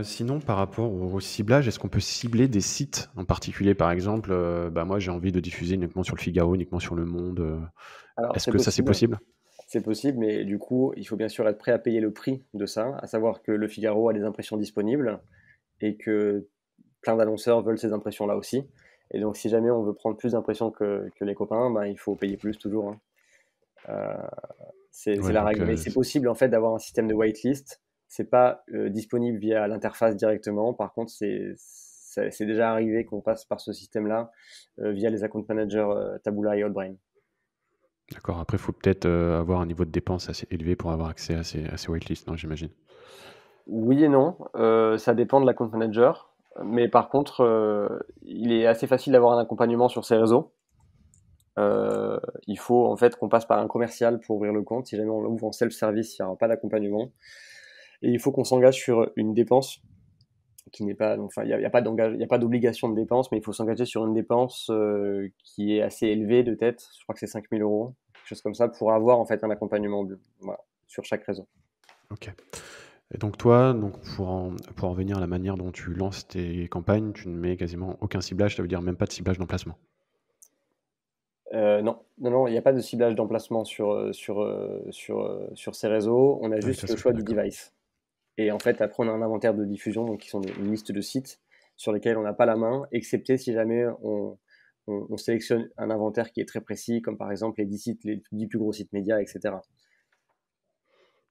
Sinon, par rapport au ciblage, est-ce qu'on peut cibler des sites en particulier? Par exemple, moi j'ai envie de diffuser uniquement sur le Figaro, uniquement sur Le Monde. Alors, Est-ce que ça c'est possible? C'est possible, mais du coup, il faut bien sûr être prêt à payer le prix de ça, à savoir que Le Figaro a des impressions disponibles et que plein d'annonceurs veulent ces impressions-là aussi. Et donc, si jamais on veut prendre plus d'impressions que les copains, ben, il faut payer plus toujours, hein. Euh, c'est Ouais, la donc règle. Mais c'est possible en fait d'avoir un système de whitelist. C'est pas disponible via l'interface directement. Par contre, c'est déjà arrivé qu'on passe par ce système-là via les account managers Taboola et Outbrain. d'accord. Après, il faut peut-être avoir un niveau de dépense assez élevé pour avoir accès à ces whitelists, non, j'imagine. Oui et non, ça dépend de l'account manager. Mais par contre, il est assez facile d'avoir un accompagnement sur ces réseaux. Il faut en fait qu'on passe par un commercial pour ouvrir le compte. Si jamais on l'ouvre en self-service, il n'y aura pas d'accompagnement. Et il faut qu'on s'engage sur une dépense qui n'est pas, enfin, il y a pas il y a pas d'obligation de dépense, mais il faut s'engager sur une dépense qui est assez élevée de tête. Je crois que c'est 5 000 euros, quelque chose comme ça, pour avoir en fait un accompagnement voilà, sur chaque réseau. Ok. Et donc toi, donc pour en venir à la manière dont tu lances tes campagnes, tu ne mets quasiment aucun ciblage, ça veut dire même pas de ciblage d'emplacement. Non, non, non, il n'y a pas de ciblage d'emplacement sur ces réseaux. On a Ah oui, ça juste le je suis choix du d'accord. device. Et en fait, après, on a un inventaire de diffusion, donc qui sont une liste de sites sur lesquels on n'a pas la main, excepté si jamais on sélectionne un inventaire qui est très précis, comme par exemple les 10 sites, les 10 plus gros sites médias, etc.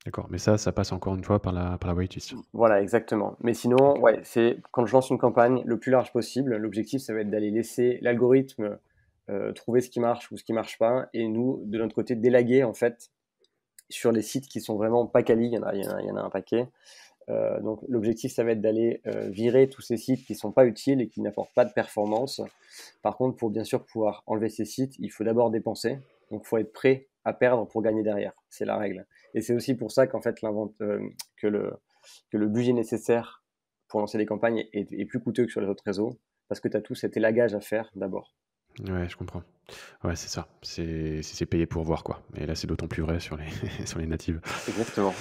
D'accord, mais ça passe encore une fois par la waitlist. Voilà, exactement. Mais sinon, Ok. ouais, c'est quand je lance une campagne le plus large possible. L'objectif, ça va être d'aller laisser l'algorithme trouver ce qui marche ou ce qui marche pas, et nous, de notre côté, délaguer en fait sur les sites qui sont vraiment pas quali. Il y en a un paquet. Donc l'objectif, ça va être d'aller virer tous ces sites qui ne sont pas utiles et qui n'apportent pas de performance. Par contre, pour bien sûr pouvoir enlever ces sites, il faut d'abord dépenser. Donc il faut être prêt à perdre pour gagner derrière. C'est la règle. Et c'est aussi pour ça qu'en fait que le budget nécessaire pour lancer des campagnes est plus coûteux que sur les autres réseaux, parce que tu as tout cet élagage à faire d'abord. Ouais, je comprends. Ouais, c'est ça. C'est payé pour voir, quoi. Et là, c'est d'autant plus vrai sur les, sur les natives. Exactement.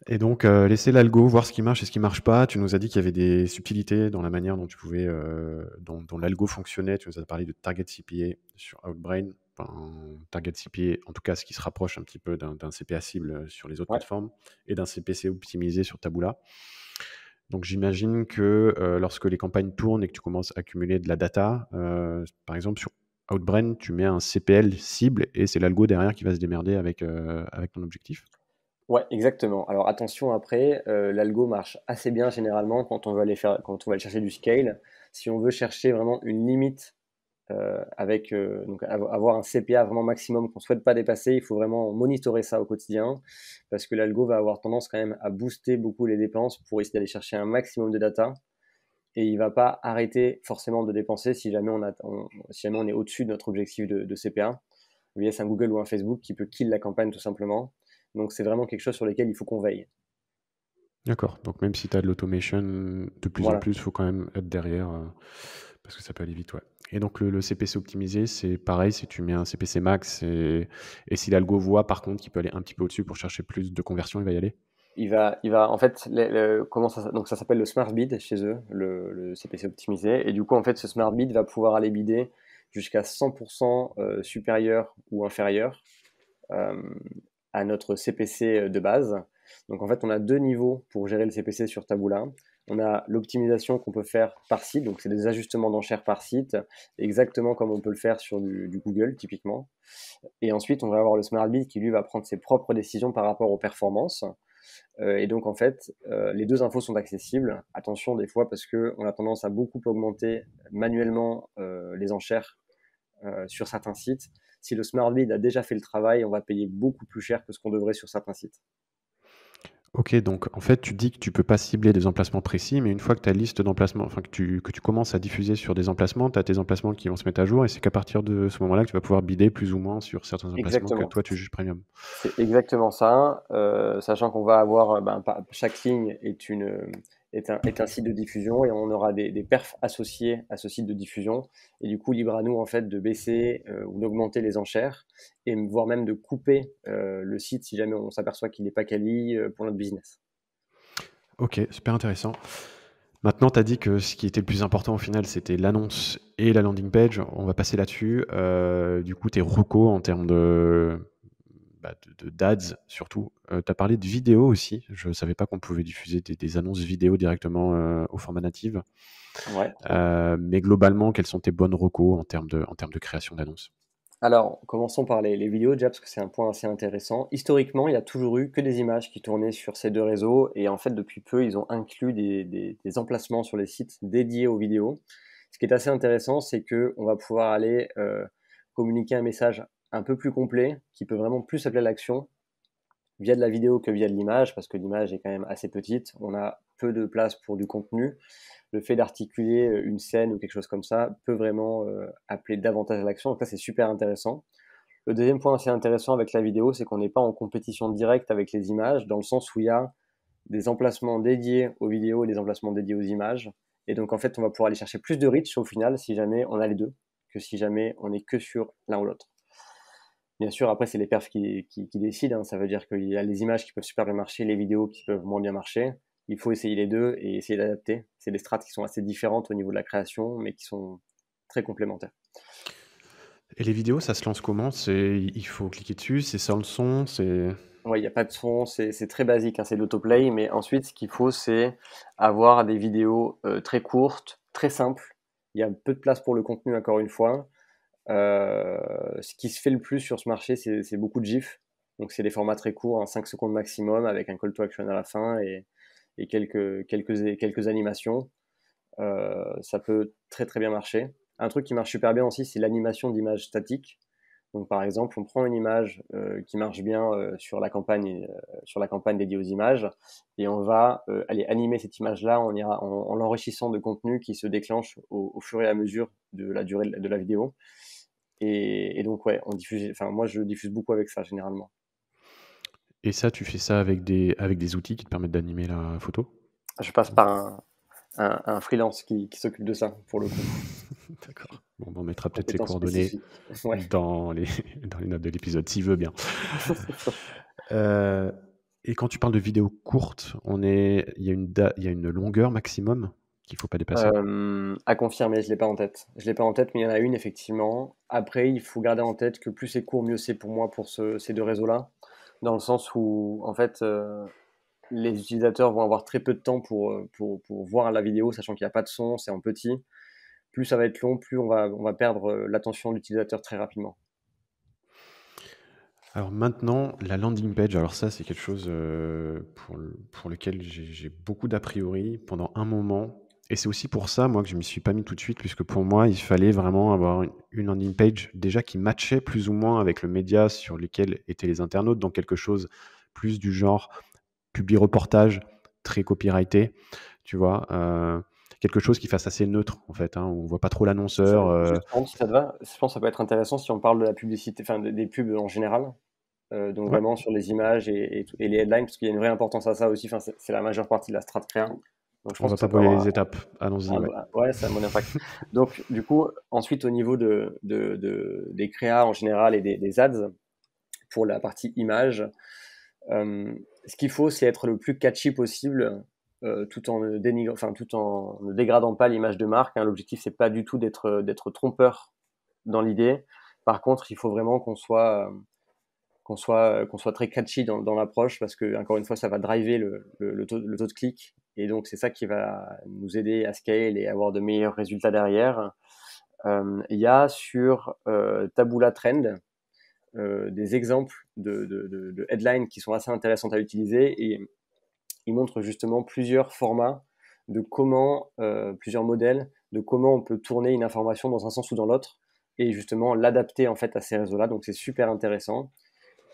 Et donc, laisser l'algo, voir ce qui marche et ce qui marche pas. Tu nous as dit qu'il y avait des subtilités dans la manière dont tu pouvais, dont l'algo fonctionnait. Tu nous as parlé de target CPA sur Outbrain. Enfin, target CPA, en tout cas, ce qui se rapproche un petit peu d'un CPA cible sur les autres Ouais. plateformes et d'un CPC optimisé sur Taboola. Donc, j'imagine que lorsque les campagnes tournent et que tu commences à accumuler de la data, par exemple, sur Outbrain, tu mets un CPL cible et c'est l'algo derrière qui va se démerder avec ton objectif. Ouais, exactement. Alors attention après, l'algo marche assez bien généralement quand on va aller chercher du scale. Si on veut chercher vraiment une limite avec donc avoir un CPA vraiment maximum qu'on ne souhaite pas dépasser, il faut vraiment monitorer ça au quotidien parce que l'algo va avoir tendance quand même à booster beaucoup les dépenses pour essayer d'aller chercher un maximum de data, et il va pas arrêter forcément de dépenser si jamais si jamais on est au-dessus de notre objectif de CPA. Via un Google ou un Facebook qui peut kill la campagne tout simplement. Donc c'est vraiment quelque chose sur lequel il faut qu'on veille. D'accord. Donc même si tu as de l'automation de plus en Voilà. plus, il faut quand même être derrière parce que ça peut aller vite, ouais. Et donc le CPC optimisé, c'est pareil, si tu mets un CPC max et si l'algo voit par contre qu'il peut aller un petit peu au-dessus pour chercher plus de conversion, il va y aller. En fait, donc ça s'appelle le smart bid chez eux, le CPC optimisé. Et du coup, en fait, ce smart bid va pouvoir aller bider jusqu'à 100% supérieur ou inférieur euh, à notre CPC de base. Donc en fait, on a deux niveaux pour gérer le CPC sur Taboola. On a l'optimisation qu'on peut faire par site, donc c'est des ajustements d'enchères par site, exactement comme on peut le faire sur du Google typiquement. Et ensuite, on va avoir le smart bid qui lui va prendre ses propres décisions par rapport aux performances. Et donc en fait, les deux infos sont accessibles. Attention des fois parce qu'on a tendance à beaucoup augmenter manuellement les enchères sur certains sites. Si le smart bid a déjà fait le travail, on va payer beaucoup plus cher que ce qu'on devrait sur certains sites. Ok, donc en fait, tu dis que tu peux pas cibler des emplacements précis, mais une fois que ta liste d'emplacements, enfin que tu commences à diffuser sur des emplacements, tu as tes emplacements qui vont se mettre à jour et c'est qu'à partir de ce moment-là que tu vas pouvoir bider plus ou moins sur certains emplacements que Exactement. toi tu juges premium. C'est exactement ça, sachant qu'on va avoir, chaque ligne est un site de diffusion, et on aura des perfs associés à ce site de diffusion. Et du coup, libre à nous en fait de baisser ou d'augmenter les enchères, et voire même de couper le site si jamais on s'aperçoit qu'il n'est pas quali pour notre business. Ok, super intéressant. Maintenant, tu as dit que ce qui était le plus important au final, c'était l'annonce et la landing page. On va passer là-dessus. Du coup, tes recos en termes d'ads surtout. Tu as parlé de vidéo aussi. Je ne savais pas qu'on pouvait diffuser des annonces vidéo directement au format native. Ouais. Mais globalement, quelles sont tes bonnes recos en termes de création d'annonces? Alors, commençons par les vidéos déjà, parce que c'est un point assez intéressant. Historiquement, il y a toujours eu que des images qui tournaient sur ces deux réseaux, et en fait, depuis peu, ils ont inclus des emplacements sur les sites dédiés aux vidéos. Ce qui est assez intéressant, c'est qu'on va pouvoir aller communiquer un message un peu plus complet, qui peut vraiment plus appeler à l'action, via de la vidéo que via de l'image, parce que l'image est quand même assez petite. On a peu de place pour du contenu. Le fait d'articuler une scène ou quelque chose comme ça peut vraiment appeler davantage à l'action. Donc ça, c'est super intéressant. Le deuxième point assez intéressant avec la vidéo, c'est qu'on n'est pas en compétition directe avec les images, dans le sens où il y a des emplacements dédiés aux vidéos et des emplacements dédiés aux images. Et donc, en fait, on va pouvoir aller chercher plus de reach au final si jamais on a les deux, que si jamais on est que sur l'un ou l'autre. Bien sûr, après, c'est les perfs qui décident, hein. Ça veut dire qu'il y a les images qui peuvent super bien marcher, les vidéos qui peuvent moins bien marcher. Il faut essayer les deux et essayer d'adapter. C'est des strates qui sont assez différentes au niveau de la création, mais qui sont très complémentaires. Et les vidéos, ça se lance comment? Il faut cliquer dessus, c'est sans le son, c'est... Ouais, il n'y a pas de son, c'est très basique, hein, c'est de l'autoplay, mais ensuite, ce qu'il faut, c'est avoir des vidéos très courtes, très simples. Il y a peu de place pour le contenu, encore une fois. Ce qui se fait le plus sur ce marché, c'est beaucoup de GIFs. Donc, c'est des formats très courts, hein, 5 secondes maximum, avec un call to action à la fin et quelques animations. Ça peut très très bien marcher. Un truc qui marche super bien aussi, c'est l'animation d'images statiques. Donc, par exemple, on prend une image qui marche bien sur la campagne dédiée aux images, et on va aller animer cette image-là en l'enrichissant de contenu qui se déclenche au fur et à mesure de la durée de la vidéo. Et donc, ouais, moi, je diffuse beaucoup avec ça généralement. Et ça, tu fais ça avec des outils qui te permettent d'animer la photo? Je passe par un freelance qui s'occupe de ça pour le coup. D'accord. Bon, on mettra peut-être ses Compétence coordonnées spécifique. Ouais. dans les, dans les notes de l'épisode, s'il veut bien. Euh, et quand tu parles de vidéos courtes, il y a une longueur maximum qu'il ne faut pas dépasser? À confirmer, je l'ai pas en tête. Je l'ai pas en tête, mais il y en a une effectivement. Après, il faut garder en tête que plus c'est court, mieux c'est pour moi pour ces deux réseaux-là, dans le sens où en fait les utilisateurs vont avoir très peu de temps pour voir la vidéo, sachant qu'il n'y a pas de son, c'est en petit. Plus ça va être long, plus on va perdre l'attention de l'utilisateur très rapidement. Alors maintenant, la landing page, alors ça, c'est quelque chose pour lequel j'ai beaucoup d'a priori pendant un moment. Et c'est aussi pour ça, moi, que je ne m'y suis pas mis tout de suite, puisque pour moi, il fallait vraiment avoir une landing page déjà qui matchait plus ou moins avec le média sur lequel étaient les internautes, donc quelque chose plus du genre publi reportage, très copyrighté, tu vois, quelque chose qui fasse assez neutre, en fait, hein, où on ne voit pas trop l'annonceur. Justement, si ça te va, je pense que ça peut être intéressant si on parle de la publicité, enfin des pubs en général. Donc Ouais, vraiment sur les images et les headlines, parce qu'il y a une vraie importance à ça aussi. Enfin, c'est la majeure partie de la strat créa. Donc je on pense va que pas ça peut brûler avoir les étapes. Allons-y, ouais. ouais, ça a mon impact. Donc du coup, ensuite au niveau des créas en général et des ads, pour la partie image, ce qu'il faut, c'est être le plus catchy possible, tout en tout en ne dégradant pas l'image de marque, hein. L'objectif, c'est pas du tout d'être trompeur dans l'idée. Par contre, il faut vraiment qu'on soit très catchy dans l'approche, parce que encore une fois, ça va driver le taux de clic, et donc c'est ça qui va nous aider à scale et avoir de meilleurs résultats derrière. Il y a sur Taboola Trend des exemples de headlines qui sont assez intéressantes à utiliser, et ils montrent justement plusieurs formats plusieurs modèles de comment on peut tourner une information dans un sens ou dans l'autre, et justement l'adapter en fait à ces réseaux-là. Donc c'est super intéressant.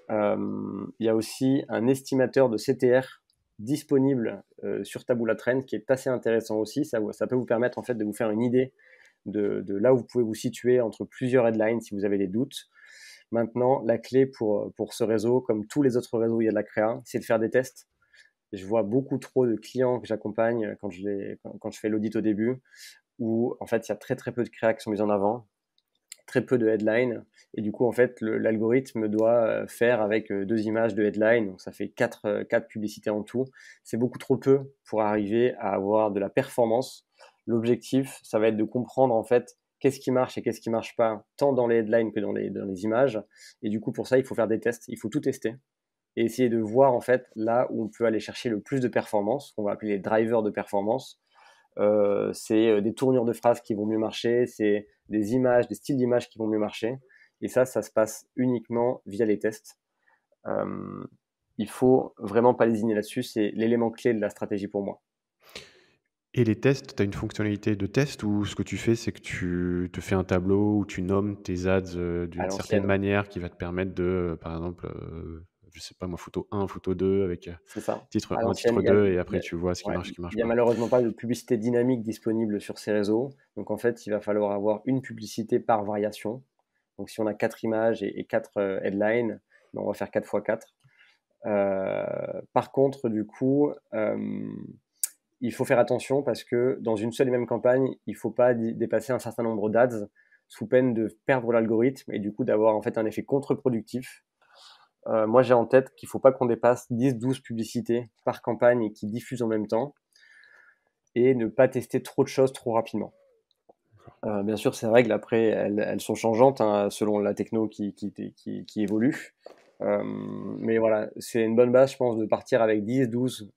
Il y a aussi un estimateur de CTR disponible sur Taboola Trend qui est assez intéressant aussi. Ça peut vous permettre en fait de vous faire une idée de là où vous pouvez vous situer entre plusieurs headlines si vous avez des doutes. Maintenant, la clé pour ce réseau, comme tous les autres réseaux où il y a de la créa, c'est de faire des tests. Je vois beaucoup trop de clients que j'accompagne quand je fais l'audit au début, où en fait il y a très très peu de créa qui sont mises en avant, très peu de headlines, et du coup en fait l'algorithme doit faire avec deux images de headline, donc ça fait quatre publicités en tout. C'est beaucoup trop peu pour arriver à avoir de la performance. L'objectif, ça va être de comprendre en fait qu'est-ce qui marche et qu'est-ce qui marche pas, tant dans les headlines que dans les images. Et du coup, pour ça, il faut faire des tests, il faut tout tester et essayer de voir en fait là où on peut aller chercher le plus de performance, qu'on va appeler les drivers de performance. C'est des tournures de phrases qui vont mieux marcher, c'est des images, des styles d'images qui vont mieux marcher. Et ça se passe uniquement via les tests. Il faut vraiment pas lésiner là-dessus, c'est l'élément clé de la stratégie pour moi. Et les tests, tu as une fonctionnalité de test où ce que tu fais, c'est que tu te fais un tableau où tu nommes tes ads À d'une certaine l'ancienne, manière qui va te permettre de, par exemple, je sais pas moi, photo 1, photo 2 avec c'est ça. titre À 1, l'ancienne, titre 2 et après tu vois ce qui ouais, marche, ce qui marche il y a pas. malheureusement pas de publicité dynamique disponible sur ces réseaux. Donc en fait, il va falloir avoir une publicité par variation. Donc si on a 4 images et 4 headlines, ben, on va faire 4 x 4. Par contre, du coup, il faut faire attention parce que dans une seule et même campagne, il ne faut pas dépasser un certain nombre d'ads sous peine de perdre l'algorithme et du coup d'avoir en fait un effet contre-productif. Moi, j'ai en tête qu'il ne faut pas qu'on dépasse 10-12 publicités par campagne et qui diffusent en même temps et ne pas tester trop de choses trop rapidement. Bien sûr, ces règles, après, elles sont changeantes hein, selon la techno qui évolue. Mais voilà, c'est une bonne base, je pense, de partir avec 10-12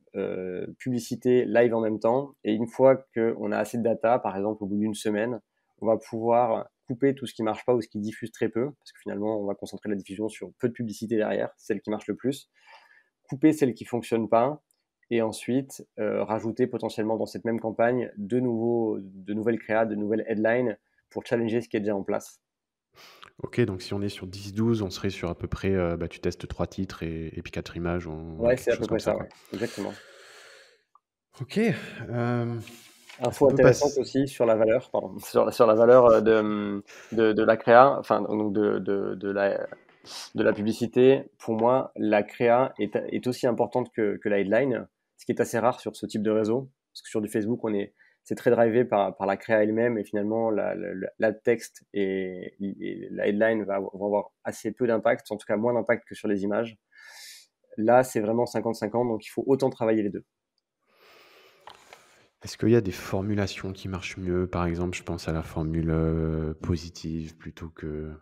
publicités live en même temps. Et une fois qu'on a assez de data, par exemple au bout d'une semaine, on va pouvoir couper tout ce qui marche pas ou ce qui diffuse très peu, parce que finalement, on va concentrer la diffusion sur peu de publicité derrière, celle qui marche le plus. Couper celles qui fonctionnent pas, et ensuite rajouter potentiellement dans cette même campagne de nouvelles créas, de nouvelles headlines pour challenger ce qui est déjà en place. Ok, donc si on est sur 10-12, on serait sur à peu près, tu testes 3 titres et puis 4 images ou Ouais, c'est quelque à chose peu comme près ça, ça, quoi. ouais, exactement. Ok, est-ce Info qu'on peut intéressante passer... aussi sur la valeur, pardon, sur la valeur de la créa, enfin donc de la publicité. Pour moi, la créa est aussi importante que la headline, ce qui est assez rare sur ce type de réseau, parce que sur du Facebook, c'est très drivé par la créa elle-même et finalement la texte et la headline vont avoir assez peu d'impact, en tout cas moins d'impact que sur les images. Là, c'est vraiment 50-50, donc il faut autant travailler les deux. Est-ce qu'il y a des formulations qui marchent mieux? Par exemple, je pense à la formule positive plutôt que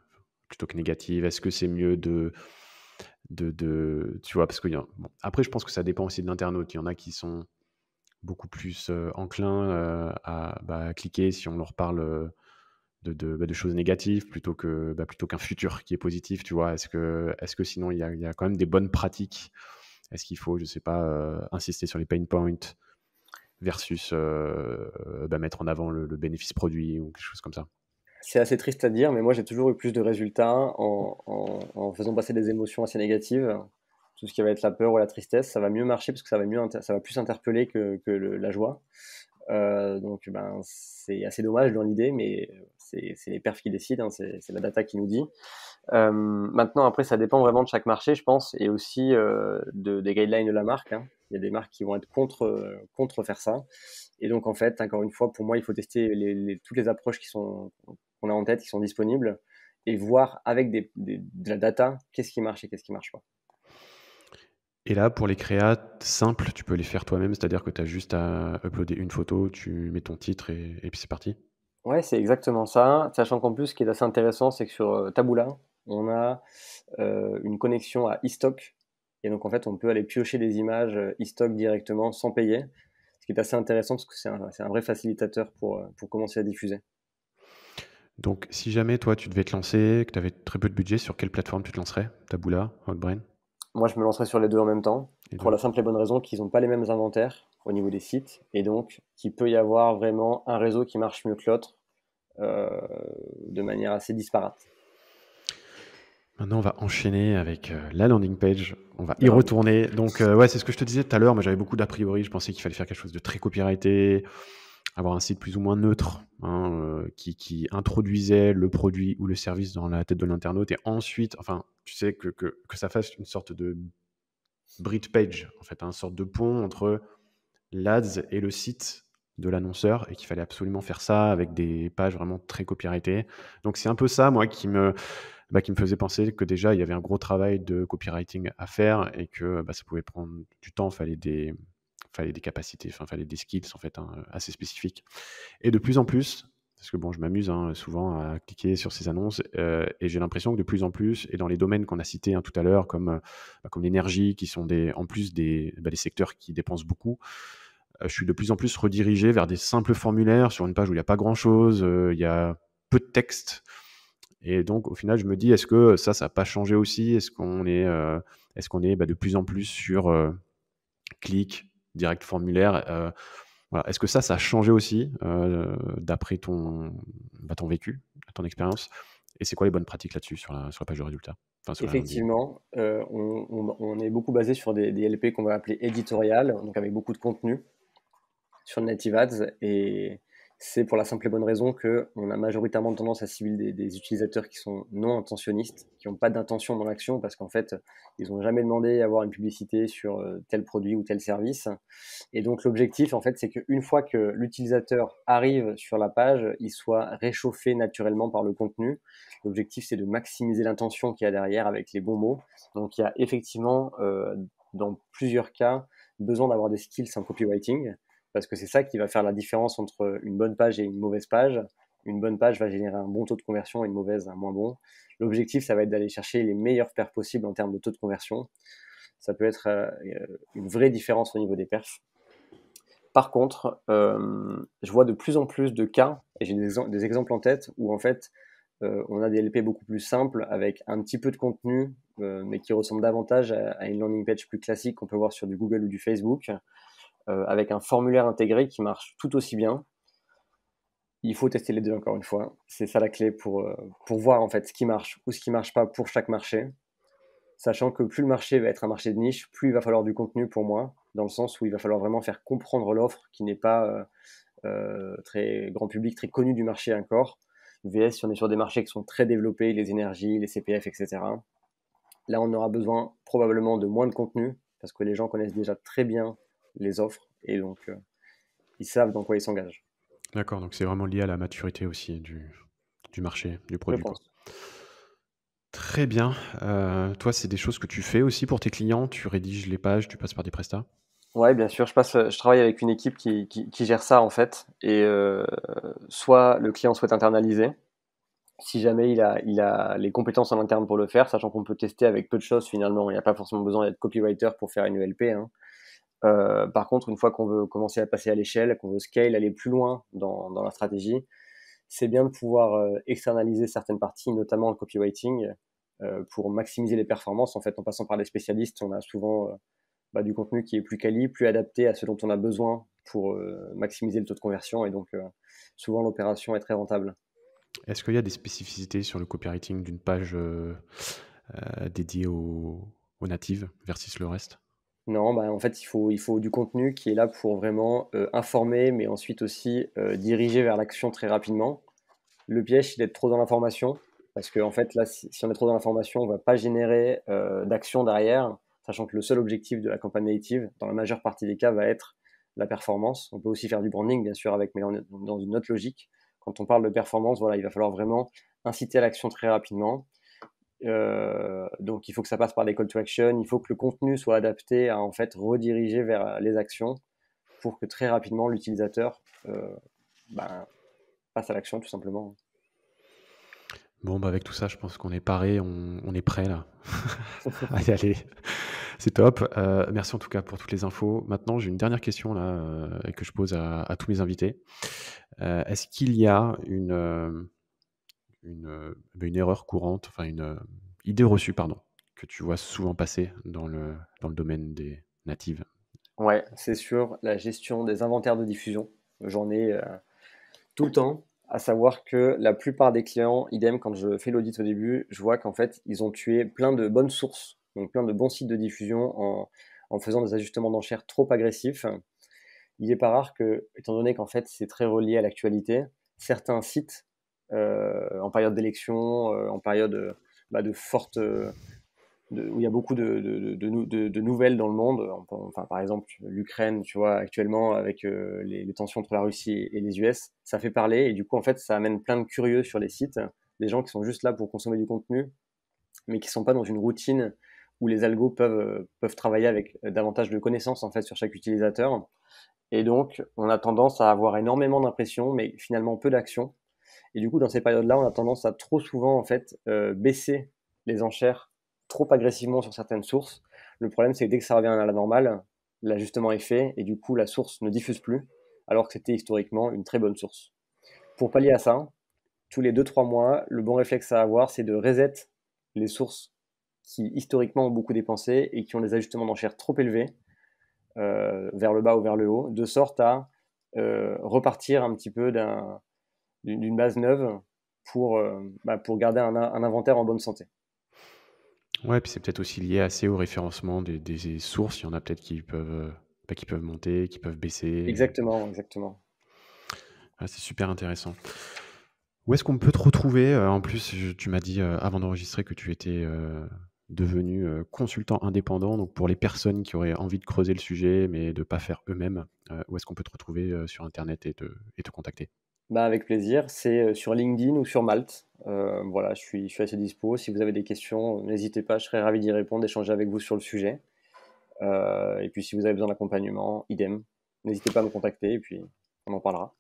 négative. Est-ce que c'est mieux tu vois, parce que bon, après, je pense que ça dépend aussi de l'internaute. Il y en a qui sont beaucoup plus enclins à cliquer si on leur parle de choses négatives plutôt qu'un futur qui est positif, tu vois. Est-ce que sinon il y a quand même des bonnes pratiques? Est-ce qu'il faut, je sais pas, insister sur les pain points versus mettre en avant le bénéfice produit ou quelque chose comme ça? C'est assez triste à dire, mais moi j'ai toujours eu plus de résultats en faisant passer des émotions assez négatives. Tout ce qui va être la peur ou la tristesse, ça va mieux marcher parce que ça va plus interpeller que la joie. Donc ben, c'est assez dommage dans l'idée, mais c'est les perfs qui décident, hein, c'est la data qui nous dit. Maintenant, après, ça dépend vraiment de chaque marché, je pense, et aussi des guidelines de la marque. Hein. Il y a des marques qui vont être contre faire ça. Et donc, en fait, encore une fois, pour moi, il faut tester toutes les approches qu'on a en tête, qui sont disponibles, et voir avec de la data qu'est-ce qui marche et qu'est-ce qui marche pas. Et là, pour les créas simples, tu peux les faire toi-même, c'est-à-dire que tu as juste à uploader une photo, tu mets ton titre et puis c'est parti. Ouais, c'est exactement ça. Sachant qu'en plus, ce qui est assez intéressant, c'est que sur Taboola, on a une connexion à eStock. Et donc, en fait, on peut aller piocher des images eStock directement sans payer. Ce qui est assez intéressant parce que c'est un vrai facilitateur pour commencer à diffuser. Donc, si jamais toi, tu devais te lancer, que tu avais très peu de budget, sur quelle plateforme tu te lancerais? Taboola, Outbrain, Moi, je me lancerai sur les deux en même temps, les pour deux? la simple et bonne raison qu'ils n'ont pas les mêmes inventaires au niveau des sites. Et donc, qu'il peut y avoir vraiment un réseau qui marche mieux que l'autre euh, de manière assez disparate. Maintenant, on va enchaîner avec la landing page. On va y Alors, retourner. Donc, ouais, c'est ce que je te disais tout à l'heure. Moi, j'avais beaucoup d'a priori. Je pensais qu'il fallait faire quelque chose de très copyrighté, avoir un site plus ou moins neutre, hein, qui introduisait le produit ou le service dans la tête de l'internaute. Et ensuite, enfin, tu sais, que ça fasse une sorte de bridge page, en fait, une sorte de pont entre l'ads et le site de l'annonceur et qu'il fallait absolument faire ça avec des pages vraiment très copyrightées. Donc, c'est un peu ça, moi, qui me faisait penser que déjà il y avait un gros travail de copywriting à faire et que ça pouvait prendre du temps, fallait des capacités, enfin fallait des skills en fait hein, assez spécifiques. Et de plus en plus, parce que bon, je m'amuse souvent à cliquer sur ces annonces et j'ai l'impression que de plus en plus, et dans les domaines qu'on a cités tout à l'heure, comme l'énergie, qui sont en plus des secteurs qui dépensent beaucoup, je suis de plus en plus redirigé vers des simples formulaires sur une page où il n'y a pas grand-chose, il y a peu de texte. Et donc, au final, je me dis, est-ce que ça n'a pas changé aussi? Est-ce qu'on est de plus en plus sur clic, direct formulaire voilà. Est-ce que ça a changé aussi d'après ton vécu, ton expérience? Et c'est quoi les bonnes pratiques là-dessus sur la page de résultats? Enfin, sur la landing. Effectivement, on est beaucoup basé sur des LP qu'on va appeler éditoriales, donc avec beaucoup de contenu sur Native Ads, et c'est pour la simple et bonne raison qu'on a majoritairement tendance à cibler des utilisateurs qui sont non intentionnistes, qui n'ont pas d'intention dans l'action, parce qu'en fait, ils n'ont jamais demandé à avoir une publicité sur tel produit ou tel service. Et donc l'objectif, en fait, c'est qu'une fois que l'utilisateur arrive sur la page, il soit réchauffé naturellement par le contenu. L'objectif, c'est de maximiser l'intention qu'il y a derrière avec les bons mots. Donc il y a effectivement, dans plusieurs cas, besoin d'avoir des skills en copywriting, parce que c'est ça qui va faire la différence entre une bonne page et une mauvaise page. Une bonne page va générer un bon taux de conversion et une mauvaise un moins bon. L'objectif, ça va être d'aller chercher les meilleures perfs possibles en termes de taux de conversion. Ça peut être une vraie différence au niveau des perfs. Par contre, je vois de plus en plus de cas, et j'ai des exemples en tête, où en fait, on a des LP beaucoup plus simples, avec un petit peu de contenu, mais qui ressemble davantage à une landing page plus classique qu'on peut voir sur du Google ou du Facebook, avec un formulaire intégré qui marche tout aussi bien. Il faut tester les deux encore une fois. C'est ça la clé pour voir en fait ce qui marche ou ce qui marche pas pour chaque marché. Sachant que plus le marché va être un marché de niche, plus il va falloir du contenu pour moi, dans le sens où il va falloir vraiment faire comprendre l'offre qui n'est pas très grand public, très connu du marché encore. VS, si on est sur des marchés qui sont très développés, les énergies, les CPF, etc. Là, on aura besoin probablement de moins de contenu, parce que les gens connaissent déjà très bien les offres, et donc ils savent dans quoi ils s'engagent. D'accord, donc c'est vraiment lié à la maturité aussi du marché, du Je produit, quoi. pense. Très bien. Toi, c'est des choses que tu fais aussi pour tes clients? Tu rédiges les pages, tu passes par des prestats? Ouais, bien sûr, je travaille avec une équipe qui gère ça en fait, et soit le client souhaite internaliser, si jamais il a les compétences en interne pour le faire, sachant qu'on peut tester avec peu de choses finalement, il n'y a pas forcément besoin d'être copywriter pour faire une ELP, hein. Par contre, une fois qu'on veut commencer à passer à l'échelle, qu'on veut scale, aller plus loin dans la stratégie, c'est bien de pouvoir externaliser certaines parties, notamment le copywriting, pour maximiser les performances. En fait, en passant par des spécialistes, on a souvent du contenu qui est plus quali, plus adapté à ce dont on a besoin pour maximiser le taux de conversion, et donc souvent l'opération est très rentable. Est-ce qu'il y a des spécificités sur le copywriting d'une page dédiée aux natives versus le reste? Non, en fait, il faut du contenu qui est là pour vraiment informer, mais ensuite aussi diriger vers l'action très rapidement. Le piège, c'est d'être trop dans l'information, parce que en fait, là, si on est trop dans l'information, on ne va pas générer d'action derrière, sachant que le seul objectif de la campagne native, dans la majeure partie des cas, va être la performance. On peut aussi faire du branding, bien sûr, mais là, on est dans une autre logique. Quand on parle de performance, voilà, il va falloir vraiment inciter à l'action très rapidement. Donc, il faut que ça passe par des call to action, il faut que le contenu soit adapté à en fait rediriger vers les actions pour que très rapidement l'utilisateur passe à l'action tout simplement. Bon, avec tout ça, je pense qu'on est paré, on est prêt là à y aller. C'est top. Merci en tout cas pour toutes les infos. Maintenant, j'ai une dernière question là que je pose à tous mes invités. Est-ce qu'il y a une erreur courante, enfin une idée reçue, pardon, que tu vois souvent passer dans le domaine des natives? Ouais, c'est sûr, la gestion des inventaires de diffusion. J'en ai tout le temps, à savoir que la plupart des clients, idem, quand je fais l'audit au début, je vois qu'en fait, ils ont tué plein de bonnes sources, donc plein de bons sites de diffusion en faisant des ajustements d'enchères trop agressifs. Il n'est pas rare que, étant donné qu'en fait, c'est très relié à l'actualité, certains sites, en période d'élection, en période de forte où il y a beaucoup de nouvelles dans le monde. Enfin, par exemple, l'Ukraine, tu vois, actuellement, avec les tensions entre la Russie et les US, ça fait parler. Et du coup, en fait, ça amène plein de curieux sur les sites, des gens qui sont juste là pour consommer du contenu, mais qui sont pas dans une routine où les algos peuvent travailler avec davantage de connaissances, en fait, sur chaque utilisateur. Et donc, on a tendance à avoir énormément d'impressions, mais finalement peu d'actions. Et du coup, dans ces périodes-là, on a tendance à trop souvent en fait baisser les enchères trop agressivement sur certaines sources. Le problème, c'est que dès que ça revient à la normale, l'ajustement est fait et du coup, la source ne diffuse plus, alors que c'était historiquement une très bonne source. Pour pallier à ça, tous les 2-3 mois, le bon réflexe à avoir, c'est de reset les sources qui historiquement ont beaucoup dépensé et qui ont des ajustements d'enchères trop élevés vers le bas ou vers le haut, de sorte à repartir un petit peu d'une base neuve pour garder un inventaire en bonne santé. Ouais, puis c'est peut-être aussi lié assez au référencement des sources. Il y en a peut-être qui peuvent monter, qui peuvent baisser. Exactement. Ouais, c'est super intéressant. Où est-ce qu'on peut te retrouver? En plus, tu m'as dit avant d'enregistrer que tu étais devenu consultant indépendant. Donc pour les personnes qui auraient envie de creuser le sujet, mais de ne pas faire eux-mêmes, où est-ce qu'on peut te retrouver sur Internet et te contacter? Avec plaisir, c'est sur LinkedIn ou sur Malte. Voilà, je suis assez dispo. Si vous avez des questions, n'hésitez pas, je serais ravi d'y répondre, d'échanger avec vous sur le sujet. Et puis si vous avez besoin d'accompagnement, idem. N'hésitez pas à me contacter et puis on en parlera.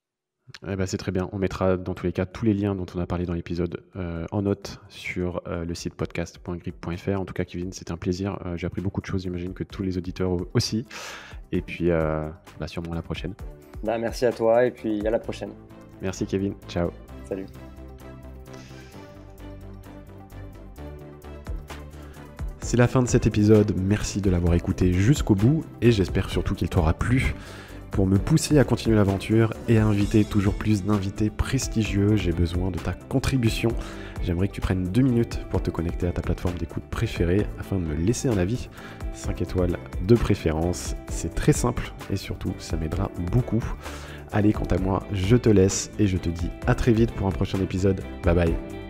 Eh ben, c'est très bien. On mettra dans tous les cas tous les liens dont on a parlé dans l'épisode en note sur le site podcast.grip.fr. En tout cas, Kevin, c'était un plaisir. J'ai appris beaucoup de choses, j'imagine que tous les auditeurs aussi. Et puis, sûrement à la prochaine. Merci à toi et puis à la prochaine. Merci Kevin. Ciao. Salut. C'est la fin de cet épisode. Merci de l'avoir écouté jusqu'au bout et j'espère surtout qu'il t'aura plu. Pour me pousser à continuer l'aventure et à inviter toujours plus d'invités prestigieux, j'ai besoin de ta contribution. J'aimerais que tu prennes 2 minutes pour te connecter à ta plateforme d'écoute préférée afin de me laisser un avis. 5 étoiles de préférence. C'est très simple et surtout, ça m'aidera beaucoup. Allez, quant à moi, je te laisse et je te dis à très vite pour un prochain épisode. Bye bye.